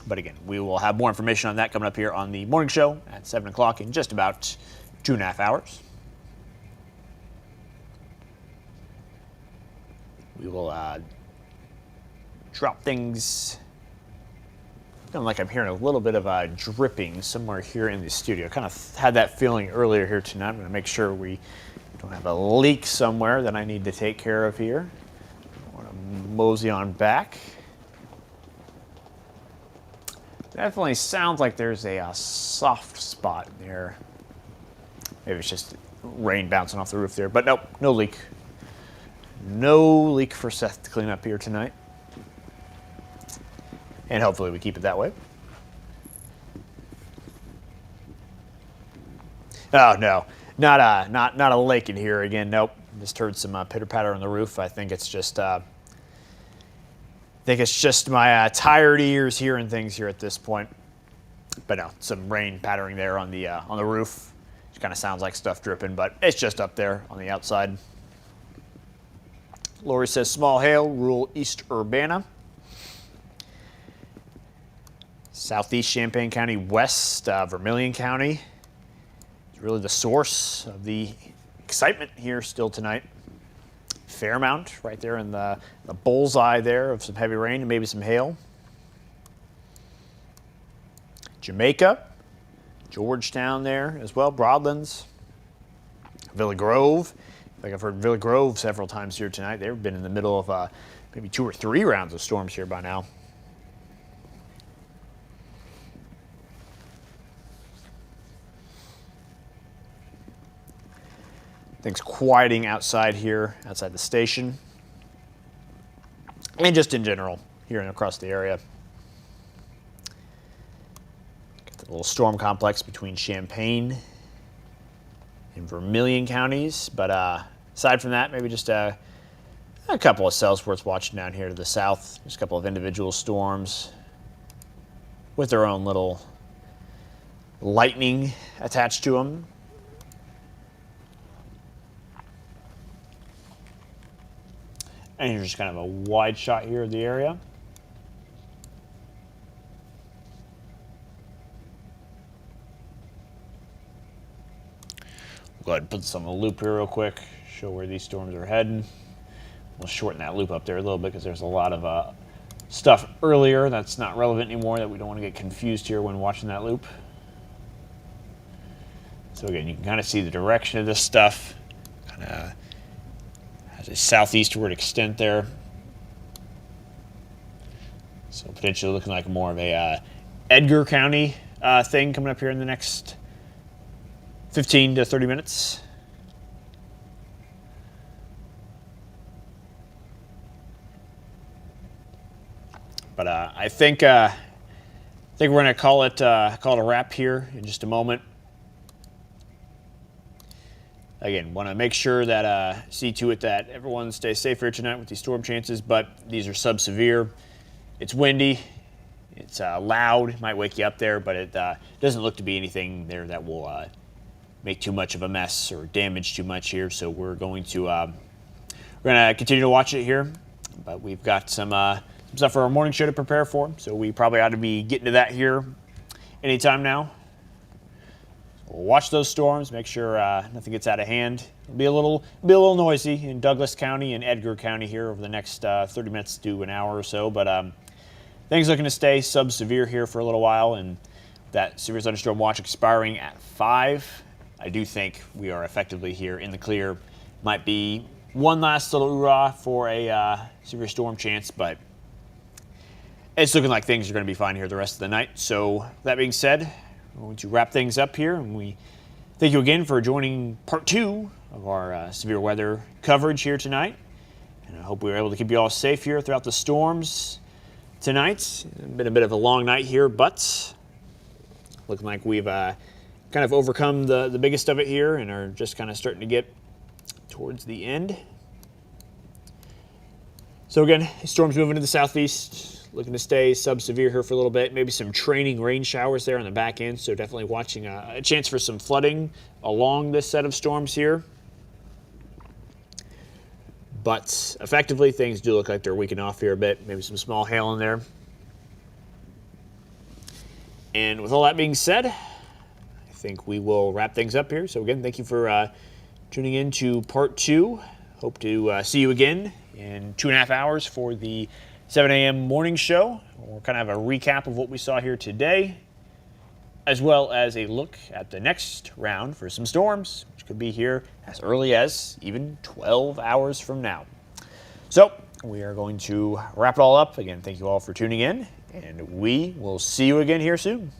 But again, we will have more information on that coming up here on the morning show at 7 o'clock in just about 2.5 hours. We will drop things. Feeling like I'm hearing a little bit of dripping somewhere here in the studio. Kind of had that feeling earlier here tonight. I'm going to make sure we don't have a leak somewhere that I need to take care of here. I want to mosey on back. Definitely sounds like there's a soft spot there. Maybe it's just rain bouncing off the roof there, but nope, no leak. No leak for Seth to clean up here tonight. And hopefully we keep it that way. Oh no, not a lake in here again. Nope, just heard some pitter patter on the roof. I think it's just my tired ears hearing things here at this point. But no, some rain pattering there on the roof. It kind of sounds like stuff dripping, but it's just up there on the outside. Lori says small hail, rural East Urbana. Southeast Champaign County, West Vermilion County. It's really the source of the excitement here still tonight. Fairmount, right there in the bullseye there of some heavy rain and maybe some hail. Jamaica, Georgetown there as well, Broadlands, Villa Grove. I think I've heard Villa Grove several times here tonight. They've been in the middle of maybe 2 or 3 rounds of storms here by now. Things quieting outside here, outside the station, and just in general here and across the area. Got the little storm complex between Champaign and Vermilion counties, but aside from that, maybe just a couple of cells worth watching down here to the south. Just a couple of individual storms with their own little lightning attached to them. And here's just kind of a wide shot here of the area. We'll go ahead and put this on the loop here real quick, show where these storms are heading. We'll shorten that loop up there a little bit because there's a lot of stuff earlier that's not relevant anymore that we don't want to get confused here when watching that loop. So again, you can kind of see the direction of this stuff. Kind of has a southeastward extent there. So potentially looking like more of a Edgar County thing coming up here in the next 15 to 30 minutes. But I think we're going to call it a wrap here in just a moment. Again, want to make sure that see to it that everyone stays safe here tonight with these storm chances. But these are sub-severe. It's windy. It's loud. It might wake you up there, but it doesn't look to be anything there that will make too much of a mess or damage too much here. So we're going to continue to watch it here. But we've got some stuff for our morning show to prepare for, so we probably ought to be getting to that here anytime now. We'll watch those storms, make sure nothing gets out of hand. It'll be a little noisy in Douglas County and Edgar County here over the next 30 minutes to an hour or so, but things looking to stay sub-severe here for a little while, and that severe thunderstorm watch expiring at 5. I do think we are effectively here in the clear. Might be one last little hoorah for a severe storm chance, but it's looking like things are going to be fine here the rest of the night. So that being said, we're going to wrap things up here, and we thank you again for joining part 2 of our severe weather coverage here tonight. And I hope we were able to keep you all safe here throughout the storms tonight. It's been a bit of a long night here, but looking like we've kind of overcome the biggest of it here and are just kind of starting to get towards the end. So again, storms moving to the southeast. Looking to stay sub-severe here for a little bit. Maybe some training rain showers there on the back end, so definitely watching a chance for some flooding along this set of storms here. But effectively, things do look like they're weakening off here a bit. Maybe some small hail in there. And with all that being said, I think we will wrap things up here. So again, thank you for tuning in to part 2. Hope to see you again in 2.5 hours for the 7 a.m. morning show. We'll kind of have a recap of what we saw here today, as well as a look at the next round for some storms, which could be here as early as even 12 hours from now. So we are going to wrap it all up. Again, thank you all for tuning in, and we will see you again here soon.